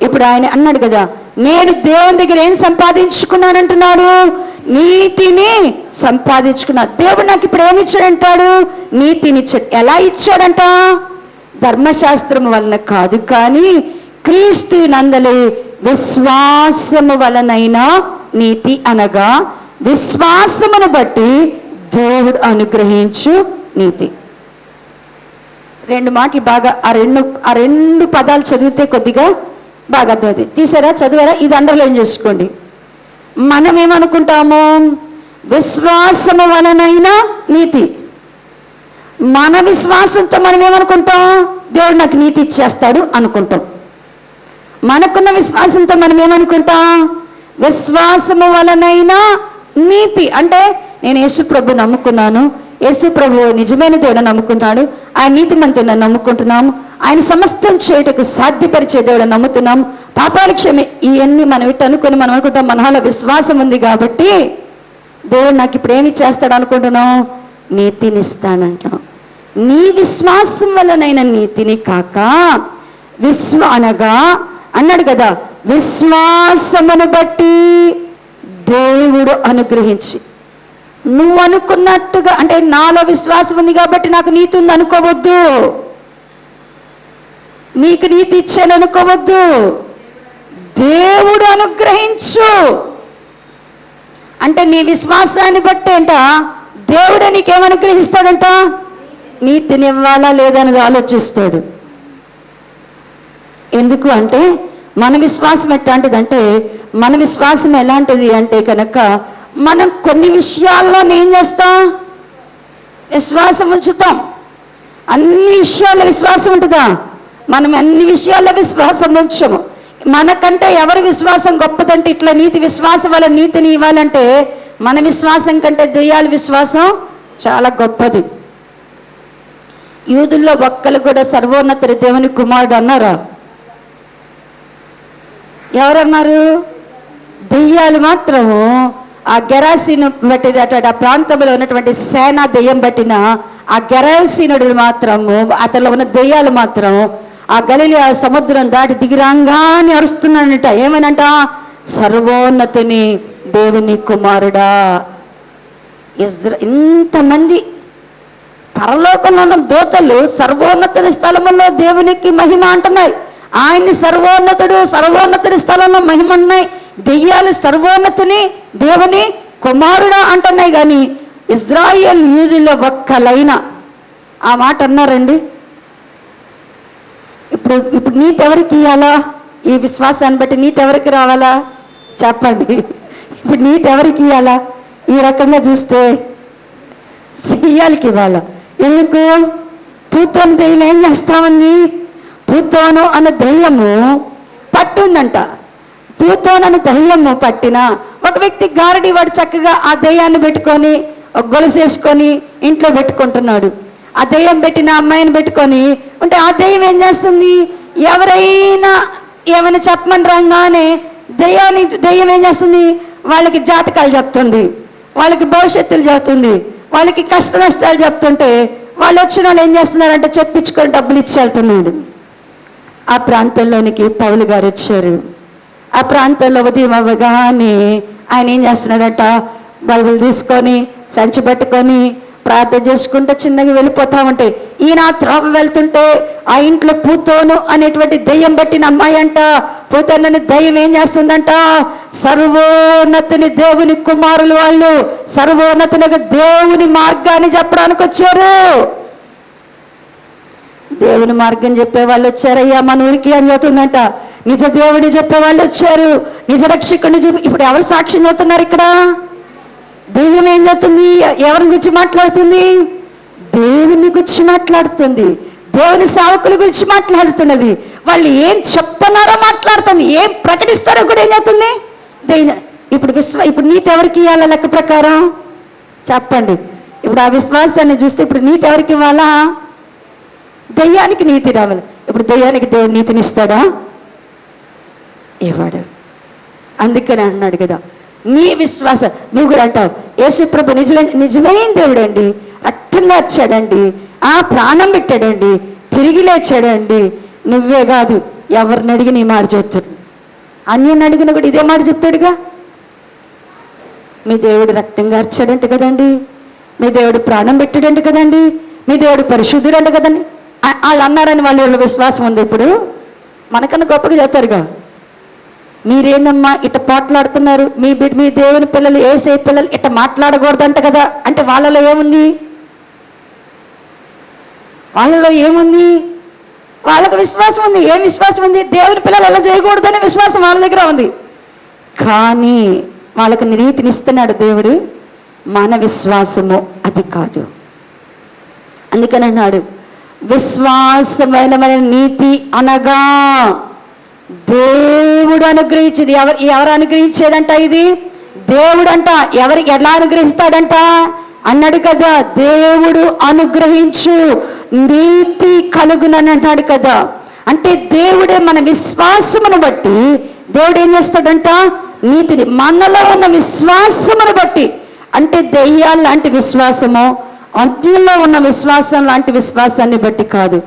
ఇప్పుడు ఆయన అన్నాడు కదా, నేను దేవుని దగ్గర ఏం సంపాదించుకున్నానంటున్నాడు? నీతిని సంపాదించుకున్నాడు. దేవుడు నాకు ఇప్పుడు ఏమి ఇచ్చాడంటాడు? నీతిని ఇచ్చాడు. ఎలా ఇచ్చాడంట? ధర్మశాస్త్రము వలన కాదు, కానీ క్రీస్తు నందలి విశ్వాసము వలనైనా నీతి అనగా విశ్వాసమును బట్టి దేవుడు అనుగ్రహించు నీతి. రెండు మాటలు బాగా ఆ రెండు పదాలు చదివితే కొద్దిగా బాగా అర్థమవుతుంది. తీసారా? చదివారా? ఇది అండర్లైన్ చేసుకోండి. మనం ఏమనుకుంటాము? విశ్వాసము వలనైనా నీతి. మన విశ్వాసంతో మనం ఏమనుకుంటాం? దేవుడు నాకు నీతి ఇచ్చేస్తాడు అనుకుంటాం. మనకున్న విశ్వాసంతో మనం ఏమనుకుంటాం? విశ్వాసము వలనైనా నీతి అంటే, నేను యేసు ప్రభు నమ్ముకున్నాను, యేసు ప్రభు నిజమైన దేవుడు నమ్ముకుంటాడు, ఆయన నీతిమంతుడు నమ్ముకుంటున్నాము, ఆయన సమస్తం చేయటకు సాధ్యపరిచే దేవుడు నమ్ముతున్నాము, పాపాలు క్షమి, ఇవన్నీ మనం ఇట్టు అనుకుని మనం అనుకుంటాం మనలో విశ్వాసం ఉంది కాబట్టి దేవుడు నాకు ఇప్పుడు ఏమి చేస్తాడు అనుకుంటున్నాం? నీతిని ఇస్తానంటాం. నీ విశ్వాసం వలనైన నీతిని కాక అనగా అన్నాడు కదా, విశ్వాసమును బట్టి దేవుడు అనుగ్రహించి. నువ్వు అనుకున్నట్టుగా అంటే నాలో విశ్వాసం ఉంది కాబట్టి నాకు నీతి ఉంది అనుకోవద్దు, నీకు నీతి ఇచ్చాను అనుకోవద్దు. దేవుడు అనుగ్రహించు అంటే నీ విశ్వాసాన్ని బట్టి అంట దేవుడు నీకేమనుగ్రహిస్తాడంట? నీతిని ఇవ్వాలా లేదా అనేది ఆలోచిస్తాడు. ఎందుకు అంటే మన విశ్వాసం ఎట్లాంటిదంటే, మన విశ్వాసం ఎలాంటిది అంటే కనుక, మనం కొన్ని విషయాల్లో ఏం చేస్తాం? విశ్వాసం ఉంచుతాం. అన్ని విషయాల్లో విశ్వాసం ఉంటుందా? మనం అన్ని విషయాల్లో విశ్వాసం ఉంచము. మనకంటే ఎవరి విశ్వాసం గొప్పదంటే, ఇట్లా నీతి విశ్వాసం వల్ల నీతిని ఇవ్వాలంటే మన విశ్వాసం కంటే దెయ్యాల విశ్వాసం చాలా గొప్పది. యూదుల్లో ఒక్కరు కూడా సర్వోన్నత దేవుని కుమారుడు అన్నారా? ఎవరన్నారు? దెయ్యాలు మాత్రము ఆ గెరాసీను బట్టి ఆ ప్రాంతంలో ఉన్నటువంటి సేనా దెయ్యం పట్టిన ఆ గెరాసీనుడు మాత్రము, అతనిలో ఉన్న దెయ్యాలు మాత్రం ఆ గలిలయ సముద్రం దాటి దిగిరాంగానే అరుస్తున్నానంట. ఏమనంట? సర్వోన్నతుని దేవుని కుమారుడా. ఇంతమంది పరలోకంలో ఉన్న దూతలు సర్వోన్నతుని స్థలములో దేవునికి మహిమ అంటున్నాయి. ఆయన్ని సర్వోన్నతుడి స్థలంలో మహిమ ఉన్నాయి. దెయ్యాలు సర్వోన్నతుని దేవుని కుమారుడా అంటున్నాయి. కానీ ఇజ్రాయేల్ యూదుల్లో ఒక్కలైనా ఆ మాట అన్నారండి. ఇప్పుడు నీతి ఎవరికి ఇవ్వాలా? ఈ విశ్వాసాన్ని బట్టి నీతి ఎవరికి రావాలా? చెప్పండి. ఇప్పుడు నీతి ఎవరికి ఇవ్వాలా? ఈ రకంగా చూస్తే ఇయ్యాలకి ఇవ్వాలా. ఎందుకు? పూతోను దెయ్యం ఏం చేస్తామండి? పూతోను అన్న దెయ్యము పట్టుందంట. పూతోను అన్న దెయ్యము పట్టిన ఒక వ్యక్తి గారడి, వాడు చక్కగా ఆ దెయ్యాన్ని పెట్టుకొని ఒక గొలుసు వేసుకొని ఇంట్లో పెట్టుకుంటున్నాడు. ఆ దెయ్యం పెట్టిన అమ్మాయిని పెట్టుకొని ఉంటే ఆ దెయ్యం ఏం చేస్తుంది? ఎవరైనా ఏమైనా చెప్పమని రాగానే దెయ్యం ఏం చేస్తుంది? వాళ్ళకి జాతకాలు చెప్తుంది, వాళ్ళకి భవిష్యత్తులు చెప్తుంది, వాళ్ళకి కష్ట నష్టాలు చెప్తుంటే వాళ్ళు వచ్చిన వాళ్ళు ఏం చేస్తున్నారంటే చెప్పించుకొని డబ్బులు ఇచ్చి వెళ్తున్నాడు. ఆ ప్రాంతంలోనికి పౌలు గారు వచ్చారు. ఆ ప్రాంతంలో ఉదయం అవ్వగానే ఆయన ఏం చేస్తున్నాడట? బైబిల్ తీసుకొని సంచి పట్టుకొని ప్రార్థన చేసుకుంటే చిన్నగా వెళ్ళిపోతా ఉంటే ఈయన త్రోవ వెళ్తుంటే ఆ ఇంట్లో పూతోను అనేటువంటి దెయ్యం పట్టిన అమ్మాయి అంట. పూతోనని దెయ్యం ఏం చేస్తుందంట? సర్వోన్నతుని దేవుని కుమారులు వాళ్ళు సర్వోన్నతునికి దేవుని మార్గాన్ని చెప్పడానికి వచ్చారు. దేవుని మార్గం చెప్పే వాళ్ళు వచ్చారయ్యా మన ఊరికి అని చెబుతుందంట. నిజ దేవుడిని చెప్పే వాళ్ళు వచ్చారు, నిజ రక్షకుడిని చూపి. ఇప్పుడు ఎవరు సాక్ష్యం చెబుతున్నారు ఇక్కడ? దెయ్యం ఏం చేస్తుంది? ఎవరిని గురించి మాట్లాడుతుంది? దేవుని గురించి మాట్లాడుతుంది, దేవుని సేవకుల గురించి మాట్లాడుతున్నది. వాళ్ళు ఏం చెప్తున్నారో మాట్లాడుతుంది, ఏం ప్రకటిస్తారో కూడా ఏం చేస్తుంది దెయ్యం. ఇప్పుడు నీతి ఎవరికి ఇవ్వాలా? లెక్క ప్రకారం చెప్పండి. ఇప్పుడు ఆ విశ్వాసాన్ని చూస్తే ఇప్పుడు నీతి ఎవరికి ఇవ్వాలా? దెయ్యానికి నీతి రావాలి. ఇప్పుడు దెయ్యానికి దేవుడు నీతిని ఇస్తాడా? ఇవ్వడు. అందుకని అన్నాడు కదా, నీ విశ్వాసం. నువ్వు కూడా అంటావు యేసుప్రభు నిజమైన దేవుడు అండి, అట్టంగా వచ్చాడండి, ఆ ప్రాణం పెట్టాడండి, తిరిగి లేచాడండి. నువ్వే కాదు, ఎవరిని అడిగిన ఈ మాట చెప్తాడు. అన్యుని అడిగిన కూడా ఇదే మాట చెప్తాడుగా. మీ దేవుడు రక్తం గార్చాడంట కదండి, మీ దేవుడు ప్రాణం పెట్టాడంట కదండి, మీ దేవుడు పరిశుద్ధుడు అంట కదండి. వాళ్ళు అన్నారని వాళ్ళ విశ్వాసం ఉంది. ఇప్పుడు మనకన్నా గొప్పగా చెప్తారుగా. మీరేందమ్మా ఇట్ట పోట్లాడుతున్నారు, మీ దేవుని పిల్లలు ఏసే పిల్లలు ఇట్ట మాట్లాడకూడదంట కదా అంటే వాళ్ళలో ఏముంది? వాళ్ళలో ఏముంది? వాళ్ళకు విశ్వాసం ఉంది. ఏం విశ్వాసం ఉంది? దేవుని పిల్లలు ఎలా చేయకూడదనే విశ్వాసం వాళ్ళ దగ్గర ఉంది. కానీ వాళ్ళకు నీతిని ఇస్తున్నాడు దేవుడు. మన విశ్వాసము అది కాదు. అందుకని అన్నాడు విశ్వాసమైన నీతి అనగా దేవుడు అనుగ్రహించేది. ఎవరు అనుగ్రహించేదంట? ఇది దేవుడంట. ఎవరికి ఎలా అనుగ్రహిస్తాడంట అన్నాడు కదా. దేవుడు అనుగ్రహించు నీతి కలుగునని అంటాడు కదా. అంటే దేవుడే మన విశ్వాసమును బట్టి దేవుడు ఏం చేస్తాడంట? నీతిని మనలో ఉన్న విశ్వాసమును బట్టి. అంటే దెయ్యాలు లాంటి విశ్వాసము, అన్యుల్లో ఉన్న విశ్వాసం లాంటి విశ్వాసాన్ని బట్టి కాదు,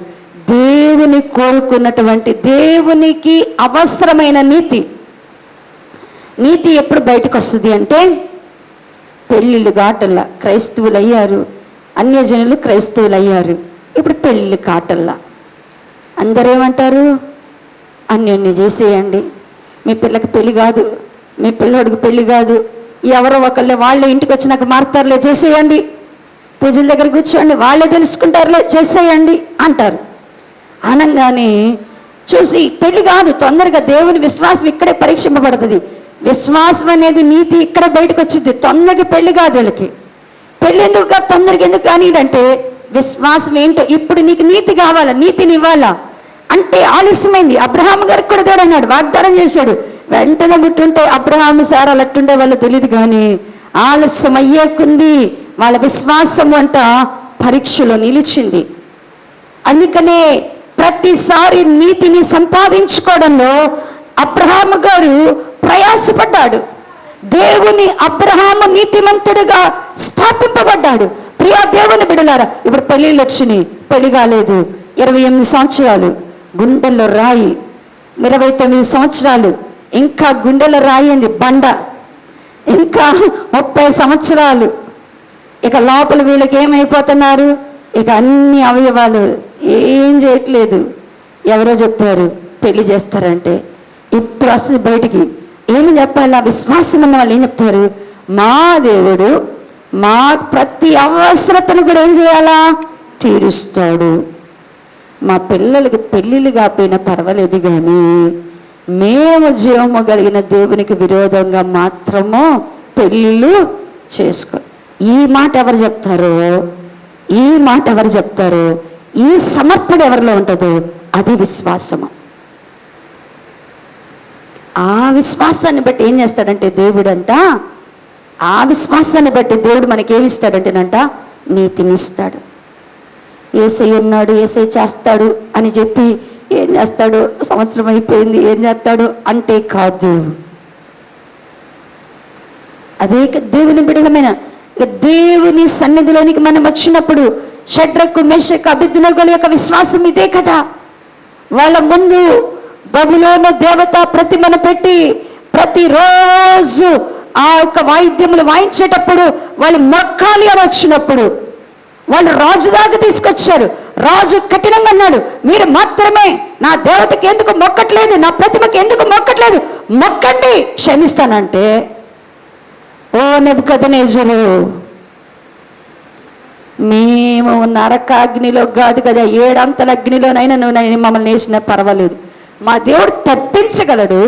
దేవుని కోరుకున్నటువంటి దేవునికి అవసరమైన నీతి. నీతి ఎప్పుడు బయటకు వస్తుంది అంటే పెళ్ళిళ్ళు కాటల్లా క్రైస్తవులు అయ్యారు, అన్యజనులు క్రైస్తవులు అయ్యారు. ఇప్పుడు పెళ్ళిళ్ళు కాటల్లా అందరేమంటారు? అన్యోన్య చేసేయండి, మీ పిల్లకి పెళ్ళి కాదు, మీ పిల్లోడికి పెళ్ళి కాదు, ఎవరో ఒకళ్ళే వాళ్ళే ఇంటికి వచ్చినాక మారుతారులే చేసేయండి, పూజల దగ్గర కూర్చోండి వాళ్ళే తెలుసుకుంటారులే చేసేయండి అంటారు. అనగానే చూసి పెళ్ళి కాదు, తొందరగా దేవుని విశ్వాసం ఇక్కడే పరీక్షింపబడుతుంది. విశ్వాసం అనేది నీతి ఇక్కడ బయటకు వచ్చింది. తొందరగా పెళ్ళి కాదు వీళ్ళకి. పెళ్ళి ఎందుకు కాదు, తొందరగా ఎందుకు కానీ అంటే విశ్వాసం ఏంటో. ఇప్పుడు నీకు నీతి కావాలా, నీతిని ఇవ్వాలా అంటే ఆలస్యమైంది. అబ్రహాం గారికి కూడా దేవుడు అన్నాడు, వాగ్దానం చేశాడు. వెంటనే పుట్టుంటే అబ్రహాము సారా అట్టుండే వాళ్ళు తెలియదు, కానీ ఆలస్యం అయ్యేకుంది వాళ్ళ విశ్వాసం అంట పరీక్షలో నిలిచింది. అందుకనే ప్రతిసారి నీతిని సంపాదించుకోవడంలో అబ్రహాము గారు ప్రయాసపడ్డాడు. దేవుని అబ్రహాము నీతిమంతుడిగా స్థాపింపబడ్డాడు. ప్రియా దేవుని బిడ్డలారా, ఇప్పుడు పెళ్ళిళ్ళు వచ్చినాయి, పెళ్లి కాలేదు, 28 సంవత్సరాలు గుండెల్లో రాయి, 29 సంవత్సరాలు ఇంకా గుండెలో రాయి అంది బండ, ఇంకా 30 సంవత్సరాలు ఇక లోపల వీళ్ళకి ఏమైపోతున్నారు? ఇక అన్ని అవయవాలు ఏం చేయట్లేదు. ఎవరో చెప్పారు పెళ్లి చేస్తారంటే, ఇప్పుడు వస్తుంది బయటికి. ఏమి చెప్పాలి? ఆ విశ్వాసం ఉన్న వాళ్ళు ఏం చెప్తారు? మా దేవుడు మా ప్రతి అవసరతను కూడా ఏం చేయాలా? తీరుస్తాడు. మా పిల్లలకి పెళ్ళిళ్ళు కాకపోయినా పర్వాలేదు, కానీ మేము జీవము కలిగిన దేవునికి విరోధంగా మాత్రము పెళ్ళిళ్ళు చేసుకో. ఈ మాట ఎవరు చెప్తారో, ఈ మాట ఎవరు చెప్తారో, ఈ సమర్పణ ఎవరిలో ఉంటుందో అది విశ్వాసము. ఆ విశ్వాసాన్ని బట్టి ఏం చేస్తాడంటే దేవుడంట, ఆ విశ్వాసాన్ని బట్టి దేవుడు మనకేమిస్తాడంటేనంట నీతినిస్తాడు. యేసయ్య ఉన్నాడు, యేసయ్య చేస్తాడు అని చెప్పి ఏం చేస్తాడు, సంవత్సరం అయిపోయింది ఏం చేస్తాడు అంటే కాదు. అదే దేవుని బిడలమైన దేవుని సన్నిధిలోనికి మనం వచ్చినప్పుడు షడ్రకు మెషకు అబేద్నెగోల యొక్క విశ్వాసం ఇదే కదా. వాళ్ళ ముందు బబులోను దేవత ప్రతిమను పెట్టి ప్రతిరోజు ఆ యొక్క వాయిద్యములు వాయించేటప్పుడు వాళ్ళు మొక్కాలి అని వచ్చినప్పుడు వాళ్ళు రాజు దాకా తీసుకొచ్చారు. రాజు కఠినంగా అన్నాడు, మీరు మాత్రమే నా దేవతకి ఎందుకు మొక్కట్లేదు, నా ప్రతిమకి ఎందుకు మొక్కట్లేదు, మొక్కండి క్షమిస్తానంటే, ఓ నెబుకద్నెజరు, మేము నరకాగ్నిలో కాదు కదా, 7 అంతల అగ్నిలోనైనా నువ్వు మమ్మల్ని వేసినా పర్వాలేదు, మా దేవుడు తప్పించగలడు,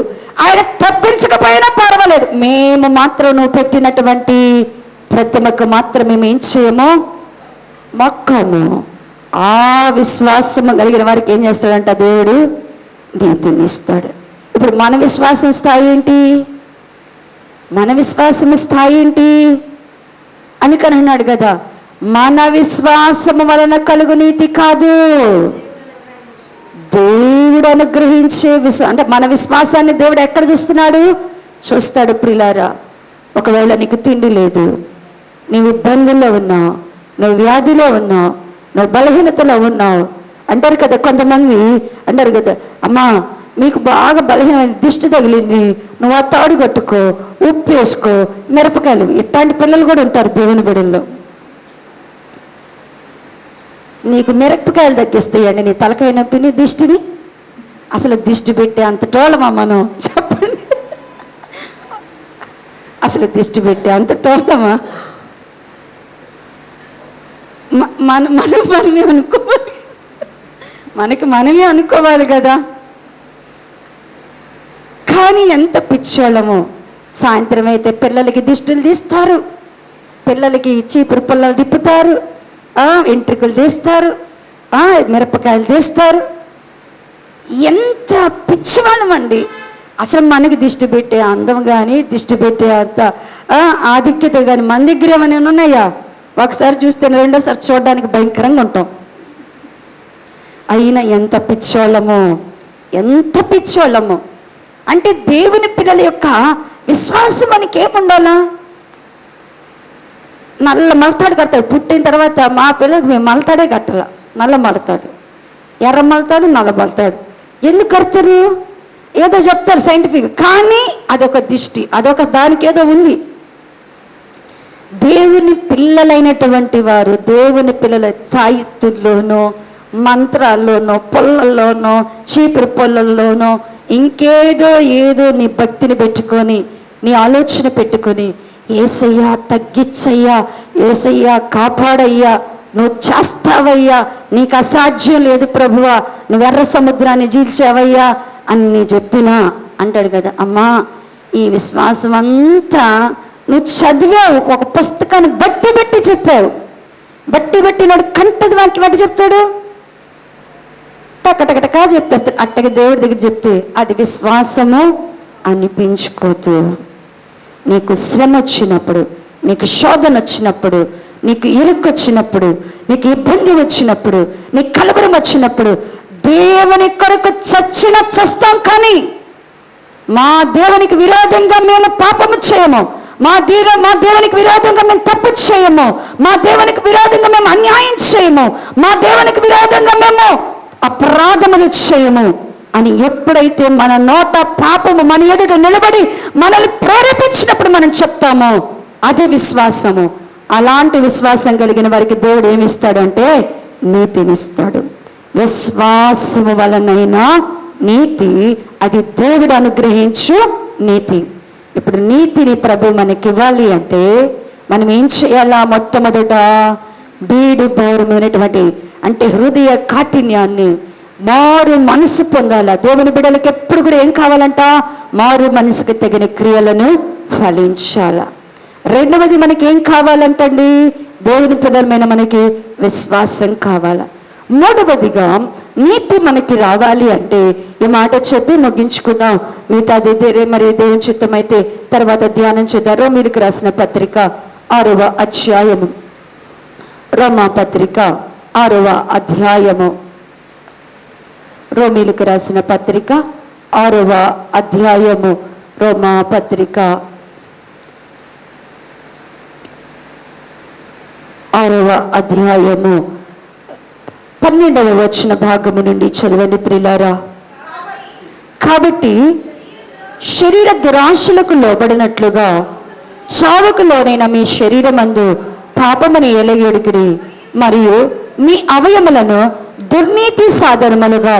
ఆయన తప్పించకపోయినా పర్వాలేదు, మేము మాత్రం నువ్వు పెట్టినటువంటి ప్రతిమకు మాత్రం మేము ఏం చేయము, మొక్కము. ఆ విశ్వాసము కలిగిన వారికి ఏం చేస్తాడంట దేవుడు నీతిని ఇస్తాడు. ఇప్పుడు మన విశ్వాసం స్థాయి ఏంటి, మన విశ్వాసం స్థాయి ఏంటి అందుకని అన్నాడు కదా, మన విశ్వాసము వలన కలుగు నీతి కాదు, దేవుడు అనుగ్రహించే అంటే మన విశ్వాసాన్ని దేవుడు ఎక్కడ చూస్తున్నాడు, చూస్తాడు. ప్రియులారా, ఒకవేళ నీకు తిండి లేదు, నీవు ఇబ్బందుల్లో ఉన్నావు, నువ్వు వ్యాధిలో ఉన్నావు, నువ్వు బలహీనతలో ఉన్నావు అంటారు కదా. కొంతమంది అంటారు కదా, అమ్మా మీకు బాగా బలహీనమైన దిష్టి తగిలింది, నువ్వు ఆ తాడు కట్టుకో, ఉప్పు వేసుకో, మిరపకాయలు. ఇట్లాంటి పిల్లలు కూడా ఉంటారు దేవుని బిడ్డల్లో. నీకు మిరపకాయలు తగ్గిస్తాయండి నీ తలకాయ నొప్పిని, దిష్టిని. అసలు దిష్టి పెట్టే అంత టోలమా మనం, చెప్పండి. అసలు దిష్టి పెట్టే అంత టోలమా? మనమే అనుకోవాలి, మనమే అనుకోవాలి కదా. కానీ ఎంత పిచ్చోళ్ళము. సాయంత్రం అయితే పిల్లలకి దిష్టిలు తీస్తారు, పిల్లలకి చీపురు పుల్లలు తిప్పుతారు, వెంట్రుకలు తీస్తారు, మిరపకాయలు తీస్తారు. ఎంత పిచ్చివాళ్ళమండి. అసలు మనకి దిష్టి పెట్టే అందం కానీ, దిష్టి పెట్టే అంత ఆధిక్యత కానీ మన దగ్గర ఏమైనా ఉన్నాయా? ఒకసారి చూస్తే రెండోసారి చూడడానికి భయంకరంగా ఉంటాం. అయినా ఎంత పిచ్చోళ్ళము, ఎంత పిచ్చోళ్ళము. అంటే దేవుని పిల్లల యొక్క విశ్వాసం మనకి ఏముండాలా? నల్ల మలతాడు కడతాడు. పుట్టిన తర్వాత మా పిల్లలకు మేము మలతాడే కట్టాల. నల్ల మలతాడు, ఎర్ర మలతాడు, నల్ల మలతాడు. ఎందుకు కడతారు? ఏదో చెప్తారు సైంటిఫిక్, కానీ అదొక దిష్టి, అదొక దానికి ఏదో ఉంది. దేవుని పిల్లలైనటువంటి వారు దేవుని పిల్లల తాయిత్తుల్లోనో, మంత్రాల్లోనో, పొల్లల్లోనో, చీపురు పొల్లల్లోనో ఇంకేదో ఏదో నీ భక్తిని పెట్టుకొని, నీ ఆలోచన పెట్టుకొని, యేసయ్యా తగ్గిచ్చయ్యా, యేసయ్యా కాపాడయ్యా, నువ్వు చేస్తావయ్యా, నీకు అసాధ్యం లేదు ప్రభువా, నువ్వు ఎర్ర సముద్రాన్ని చీల్చావయ్యా అని చెప్పినా అంటాడు కదా. అమ్మా, ఈ విశ్వాసం అంతా నువ్వు చదివావు, ఒక పుస్తకాన్ని బట్టి చెప్పావు, బట్టి నాడు కంటది వాక్యం బట్టి చెప్తాడు, టకటకటకా చెప్పేస్తాడు. అట్టగా దేవుడి దగ్గర చెప్తే అది విశ్వాసము అనిపించుకోదు. నీకు శ్రమ వచ్చినప్పుడు, నీకు శోధన వచ్చినప్పుడు, నీకు ఇరుకు వచ్చినప్పుడు, నీకు ఇబ్బంది వచ్చినప్పుడు, నీకు కలవరం వచ్చినప్పుడు, దేవుని కొరకు చస్తాం, కానీ మా దేవునికి విరోధంగా మేము పాపము చేయము, మా దేవునికి విరోధంగా మేము తప్పు చేయము, మా దేవునికి విరోధంగా మేము అన్యాయం చేయము, మా దేవునికి విరోధంగా మేము అపరాధములు చేయము అని ఎప్పుడైతే మన నోట పాపము మన ఎదుట నిలబడి మనల్ని ప్రేరేపించినప్పుడు మనం చెప్తామో అదే విశ్వాసము. అలాంటి విశ్వాసం కలిగిన వారికి దేవుడు ఏమిస్తాడంటే నీతినిస్తాడు. విశ్వాసము వలనైనా నీతి, అది దేవుడు అనుగ్రహించు నీతి. ఇప్పుడు నీతిని ప్రభు మనకి ఇవ్వాలి అంటే మనం ఏం చేయాలా? మొట్టమొదట బీడు పౌరమైనటువంటి అంటే హృదయ కాఠిన్యాన్ని, మారు మనసు పొందాలా. దేవుని బిడ్డలకి ఎప్పుడు కూడా ఏం కావాలంట? మారు మనసుకు తగిన క్రియలను ఫలించాలా. రెండవది మనకి ఏం కావాలంటండి? దేవుని పిల్లలమైన మనకి విశ్వాసం కావాలా. మూడవదిగా నీతి మనకి రావాలి అంటే ఈ మాట చెప్పి ముగించుకుందాం. మిగతాది మరి దేవుని చిత్తం అయితే తర్వాత ధ్యానం చేద్దాం. రోమీయులకు రాసిన పత్రిక 6వ అధ్యాయము, రోమా పత్రిక 6వ అధ్యాయము, రోమీయులకు రాసిన పత్రిక 6వ అధ్యాయము, రోమా పత్రిక 6వ అధ్యాయము 12వ వచన భాగము నుండి చదవండి ప్రియులారా. కాబట్టి శరీర దురాశలకు లోబడినట్లుగా చావుకు లోనైన మీ శరీరమందు పాపమును ఎలగెడికిడి, మరియు మీ అవయములను దుర్నీతి సాధనములుగా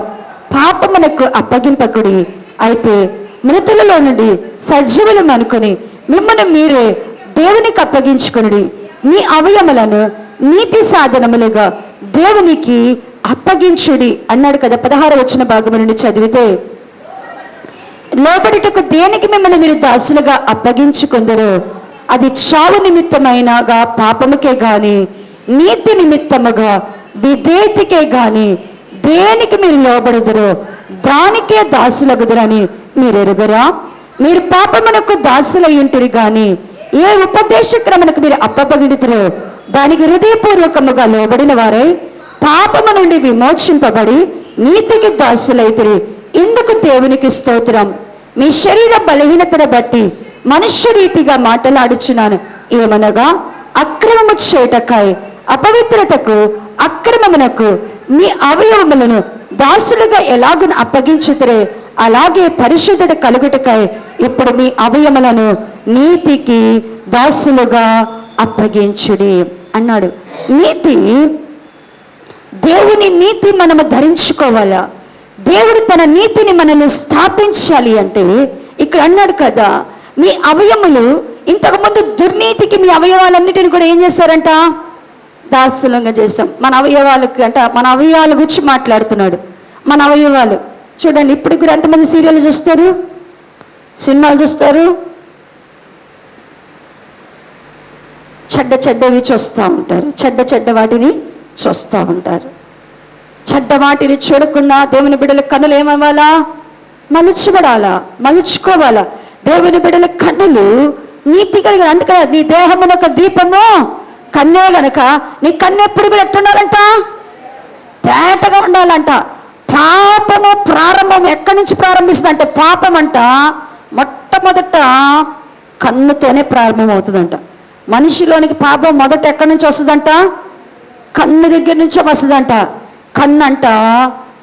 పాపమునకు అప్పగింపకుడి. అయితే మృతులలో నుండి సజీవులం అనుకుని మిమ్మల్ని మీరే దేవునికి అప్పగించుకునుడి. మీ అవయములను నీతి సాధనములుగా దేవునికి అప్పగించుడి అన్నాడు కదా. 16వ వచన భాగము నుండి చదివితే, లోబడుటకు దేనికి మిమ్మల్ని మీరు దాసులుగా అప్పగించుకుందరో అది చావు నిమిత్తమైనగా పాపముకే గాని నీతి నిమిత్తముగా విధేయతకే గాని దేనికి మీరు లోబడుదురో దానికే దాసులగుదురని మీరు ఎరుగరా? మీరు పాపమునకు దాసులయ్యుంటిరి గాని ఏ ఉపదేశక్రమణకు మీరు అప్పగిండుతురో దానికి హృదయపూర్వకముగా లోబడిన వారై పాపము నుండి విమోచింపబడి నీతికి దాసులైతిరి. ఇందుకు దేవునికి స్తోత్రం. మీ శరీర బలహీనతను బట్టి మనుష్య రీతిగా మాట్లాడుచున్నాను. ఏమనగా అక్రమము చేయుటకై అపవిత్రతకు అక్రమమునకు మీ అవయవములను దాసులుగా ఎలాగున అప్పగించుతురే అలాగే పరిశుద్ధత కలుగుటకై ఇప్పుడు మీ అవయములను నీతికి దాసులుగా అప్పగించుడి అన్నాడు. నీతి, దేవుని నీతి మనము ధరించుకోవాలా. దేవుడు తన నీతిని మనల్ని స్థాపించాలి అంటే ఇక్కడ అన్నాడు కదా, మీ అవయములు ఇంతకుముందు దుర్నీతికి మీ అవయవాలన్నిటిని కూడా ఏం చేశారంట? దాసులంగా చేస్తాం. మన అవయవాలకు అంట, మన అవయవాల గురించి మాట్లాడుతున్నాడు. మన అవయవాలు చూడండి, ఇప్పుడు కూడా ఎంతమంది సీరియల్ చూస్తారు, సినిమాలు చూస్తారు, చెడ్డవి చూస్తూ ఉంటారు, చెడ్డ వాటిని చూస్తూ ఉంటారు. చెడ్డ వాటిని చూడకుండా దేవుని బిడ్డల కన్నులు ఏమవ్వాలా? మలుచుకోవాలా. దేవుని బిడ్డల కన్నులు నీతి కలిగిన, అందుకని నీ దేహమున ఒక దీపము కన్నే గనక నీ కన్ను ఎప్పుడు కూడా ఎట్టుండాలంట? తేటగా ఉండాలంట. పాపము ప్రారంభం ఎక్కడి నుంచి ప్రారంభిస్తుందంటే, పాపం అంట మొట్టమొదట కన్నుతోనే ప్రారంభం అవుతుందంట. మనిషిలోనికి పాపం మొదట ఎక్కడి నుంచి వస్తుందంట? కన్ను దగ్గర నుంచే వస్తుందంట. కన్ను అంట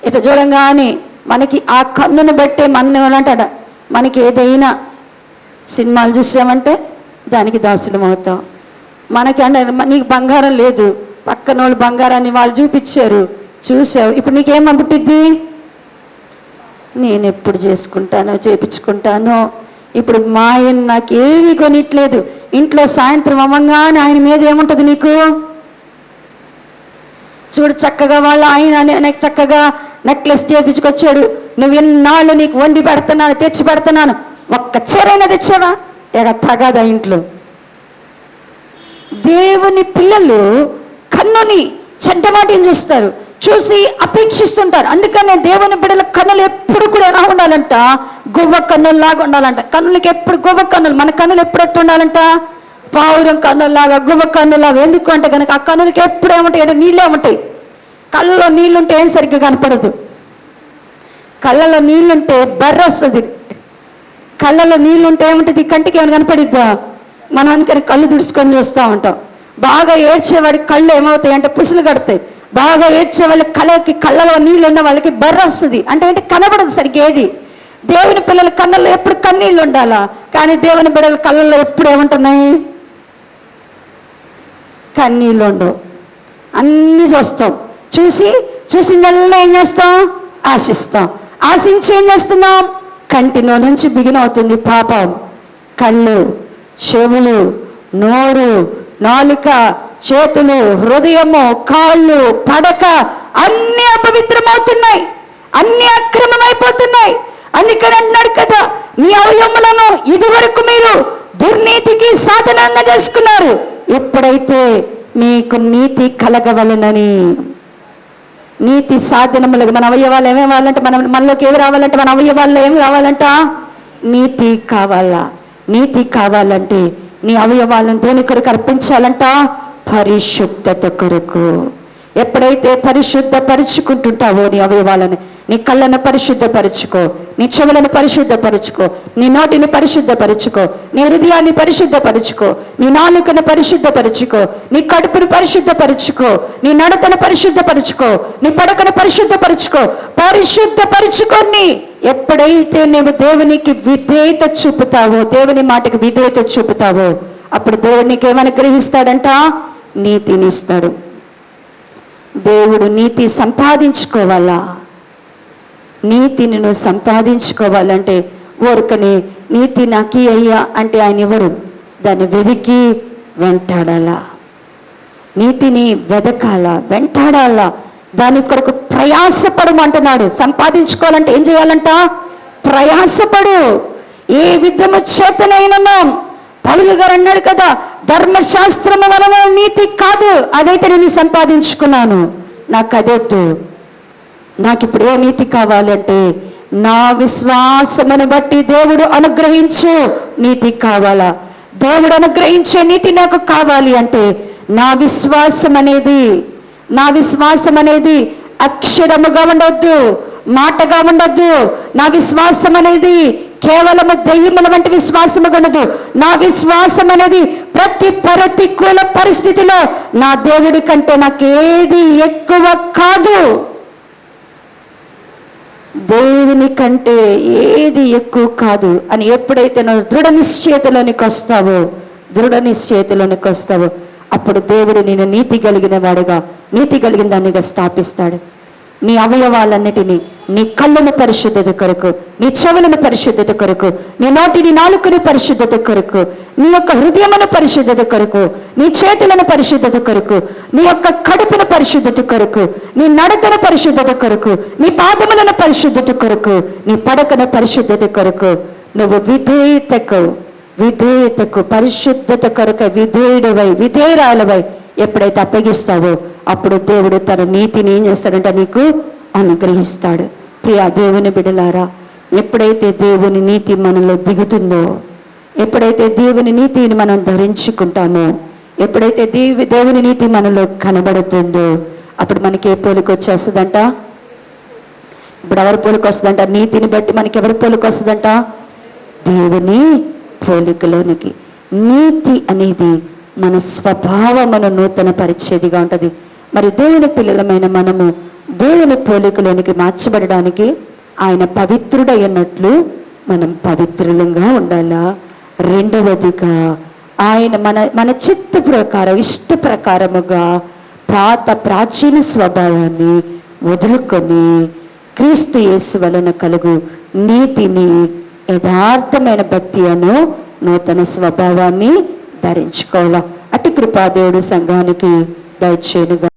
ఇట్లా చూడంగానే మనకి ఆ కన్నుని బట్టే మనం అంటాడ, మనకి ఏదైనా సినిమాలు చూసామంటే దానికి దాసులం అవుతాం. మనకి అంటే నీకు బంగారం లేదు, పక్కన వాళ్ళు బంగారాన్ని వాళ్ళు చూపించారు, చూసావు, ఇప్పుడు నీకేం పుట్టిద్ది? నేను ఎప్పుడు చేపించుకుంటాను. ఇప్పుడు మా ఆయన నాకు ఏమీ కొనిట్లేదు, ఇంట్లో సాయంత్రం అవ్వంగానే ఆయన మీద ఏముంటుంది నీకు? చూడు, చక్కగా వాళ్ళ ఆయన చక్కగా నెక్లెస్ చేయించుకొచ్చాడు, నువ్వు ఎన్నాళ్ళు నీకు వండి పెడుతున్నాను, తెచ్చి పెడుతున్నాను, ఒక్క చీరైనా తెచ్చావా? తగదా ఇంట్లో. దేవుని పిల్లలు కన్నుని చెడ్డమాటిని చూస్తారు, చూసి అపేక్షిస్తుంటారు. అందుకనే దేవుని బిడ్డల కన్నులు ఎప్పుడు కూడా ఎలా ఉండాలంట? గువ్వ కన్నుల్లాగా ఉండాలంట. కన్నులకి ఎప్పుడు గువ్వ కన్నులు, మన కన్నులు ఎప్పుడు ఎట్టు ఉండాలంట? పావురం కన్నుల్లాగా, గువ్వ కన్నులాగా. ఎందుకు అంటే కనుక ఆ కన్నులకి ఎప్పుడు ఏముంటాయి అంటే నీళ్ళే ఉంటాయి. కళ్ళలో నీళ్ళుంటే ఏం సరిగ్గా కనపడదు. కళ్ళలో నీళ్ళుంటే బర్ర వస్తుంది. కళ్ళలో నీళ్ళుంటే ఏముంటుంది? కంటికి ఏమైనా కనపడిద్దా? మనం అందుకని కళ్ళు తుడుచుకొని చూస్తూ ఉంటాం. బాగా ఏడ్చేవాడికి కళ్ళు ఏమవుతాయి అంటే పుసులు కడతాయి. బాగా ఏడ్చే వాళ్ళకి కళ్ళలో నీళ్ళు ఉన్న వాళ్ళకి బర్ర వస్తుంది. అంటే కనబడదు సరిగ్గా ఏది. దేవుని పిల్లల కళ్ళల్లో ఎప్పుడు కన్నీళ్ళు ఉండాలా, కానీ దేవుని బిడ్డల కళ్ళల్లో ఎప్పుడు ఏముంటున్నాయి? కన్నీళ్ళు ఉండవు. అన్నీ చూస్తాం, చూసిందల్లా ఏం చేస్తాం? ఆశిస్తాం. ఆశించి ఏం చేస్తున్నాం? కంటిలో నుంచి బిగినవుతుంది పాపం. కళ్ళు, చెవులు, నోరు, నాలుక, చేతులు, హృదయము, కాళ్ళు, పడక అన్నీ అపవిత్రమవుతున్నాయి. అన్ని అక్రమమైపోతున్నాయి. అందుకని అన్నాడు కదా, మీ అవయవములను ఇదివరకు మీరు దుర్నీతికి సాధనంగా చేసుకున్నారు, ఎప్పుడైతే మీకు నీతి కలగవలనని. నీతి సాధనములుగా మన అవయవాలు ఏమి కావాలంటే, మనలోకి ఏమి రావాలంటే, మన అవయవాల్లో ఏమి రావాలంట? నీతి కావాలా? నీతి కావాలంటే నీ అవయవాలను దేని కొరకు అర్పించాలంట? పరిశుద్ధత కొరకు. ఎప్పుడైతే పరిశుద్ధపరుచుకుంటుంటావో నీ అవయవాలను, నీ కళ్ళను పరిశుద్ధపరుచుకో, నీ చెవులను పరిశుద్ధపరుచుకో, నీ నోటిని పరిశుద్ధపరుచుకో, నీ హృదయాన్ని పరిశుద్ధపరుచుకో, నీ నాలుకను పరిశుద్ధపరుచుకో, నీ కడుపును పరిశుద్ధపరుచుకో, నీ నడతను పరిశుద్ధపరుచుకో, నీ పడకను పరిశుద్ధపరుచుకో. పరిశుద్ధపరుచుకొని ఎప్పుడైతే నువ్వు దేవునికి విధేయత చూపుతావో, దేవుని మాటకి విధేయత చూపుతావో, అప్పుడు దేవుడు నీకేమని గ్రహిస్తాడంట? నీతిని ఇస్తాడు. దేవుడు నీతి సంపాదించుకోవాలా? నీతిని నువ్వు సంపాదించుకోవాలంటే ఊరికని నీతి నాకి అయ్యా అంటే ఆయన ఎవరు? దాన్ని వెతికి వెంటాడాలా, నీతిని వెదకాలా, వెంటాడాలా, దాని కొరకు ప్రయాసపడమంటున్నాడు. సంపాదించుకోవాలంటే ఏం చేయాలంట? ప్రయాసపడు. ఏ విధము చేతనైనా పౌలు గారు అన్నాడు కదా, ధర్మశాస్త్రము వలన నీతి కాదు, అదైతే నేను సంపాదించుకున్నాను, నాకు అదొద్దు. నాకు ఇప్పుడు ఏ నీతి కావాలంటే నా విశ్వాసమును బట్టి దేవుడు అనుగ్రహించు నీతి కావాలా? దేవుడు అనుగ్రహించే నీతి నాకు కావాలి అంటే నా విశ్వాసం అనేది అక్షరముగా ఉండొద్దు, మాటగా ఉండొద్దు. నా విశ్వాసం అనేది కేవలము దెయ్యముల వంటి విశ్వాసముగా ఉండదు. నా విశ్వాసం అనేది ప్రతికూల పరిస్థితిలో నా దేవుడి కంటే నాకేది ఎక్కువ కాదు. దేవుని కంటే ఏది ఎక్కువ కాదు అని ఎప్పుడైతే నువ్వు దృఢ నిశ్చయితలోనికి వస్తావో అప్పుడు దేవుడు నేను నీతి కలిగిన వాడుగా, నీతి కలిగిన దానిగా స్థాపిస్తాడు. నీ అవయవాలన్నిటినీ, నీ కళ్ళను పరిశుద్ధత కొరకు, నీ చెవులను పరిశుద్ధత కొరకు, నీ నోటిని నాలుకను పరిశుద్ధత కొరకు, నీ యొక్క హృదయమును పరిశుద్ధత కొరకు, నీ చేతులను పరిశుద్ధత కొరకు, నీ యొక్క కడుపును పరిశుద్ధత కొరకు, నీ నడకను పరిశుద్ధత కొరకు, నీ పాదములను పరిశుద్ధత కొరకు, నీ పడకను పరిశుద్ధత కొరకు నువ్వు విధేయతకు పరిశుద్ధత కొరకు విధేయురాలవై ఎప్పుడైతే అప్పగిస్తావో అప్పుడు దేవుడు తన నీతిని ఏం చేస్తాడంటే నీకు అనుగ్రహిస్తాడు. ప్రియా దేవుని బిడ్డలారా, ఎప్పుడైతే దేవుని నీతి మనలో దిగుతుందో, ఎప్పుడైతే దేవుని నీతిని మనం ధరించుకుంటామో, ఎప్పుడైతే దేవుని నీతి మనలో కనబడుతుందో అప్పుడు మనకి ఏ పోలిక వచ్చేస్తుందంట? ఇప్పుడు ఎవరి పోలిక వస్తుందంట? నీతిని బట్టి మనకి ఎవరి పోలిక వస్తుందంట? దేవుని పోలికలోనికి. నీతి అనేది మన స్వభావమును నూతన పరిచేదిగా ఉంటుంది. మరి దేవుని పిల్లలమైన మనము దేవుని పోలికలోనికి మార్చబడడానికి ఆయన పవిత్రుడైనట్లు మనం పవిత్రులంగా ఉండాలా. రెండవదిగా ఆయన మన చిత్త ప్రకారం, ఇష్ట ప్రకారముగా ప్రాచీన స్వభావాన్ని వదులుకొని క్రీస్తు యేసు వలన కలుగు నీతిని, యథార్థమైన భక్తి అను నూతన స్వభావాన్ని ధరించుకోవాలా. అటు కృపాదేవుడు సంఘానికి దయచేయునుగా.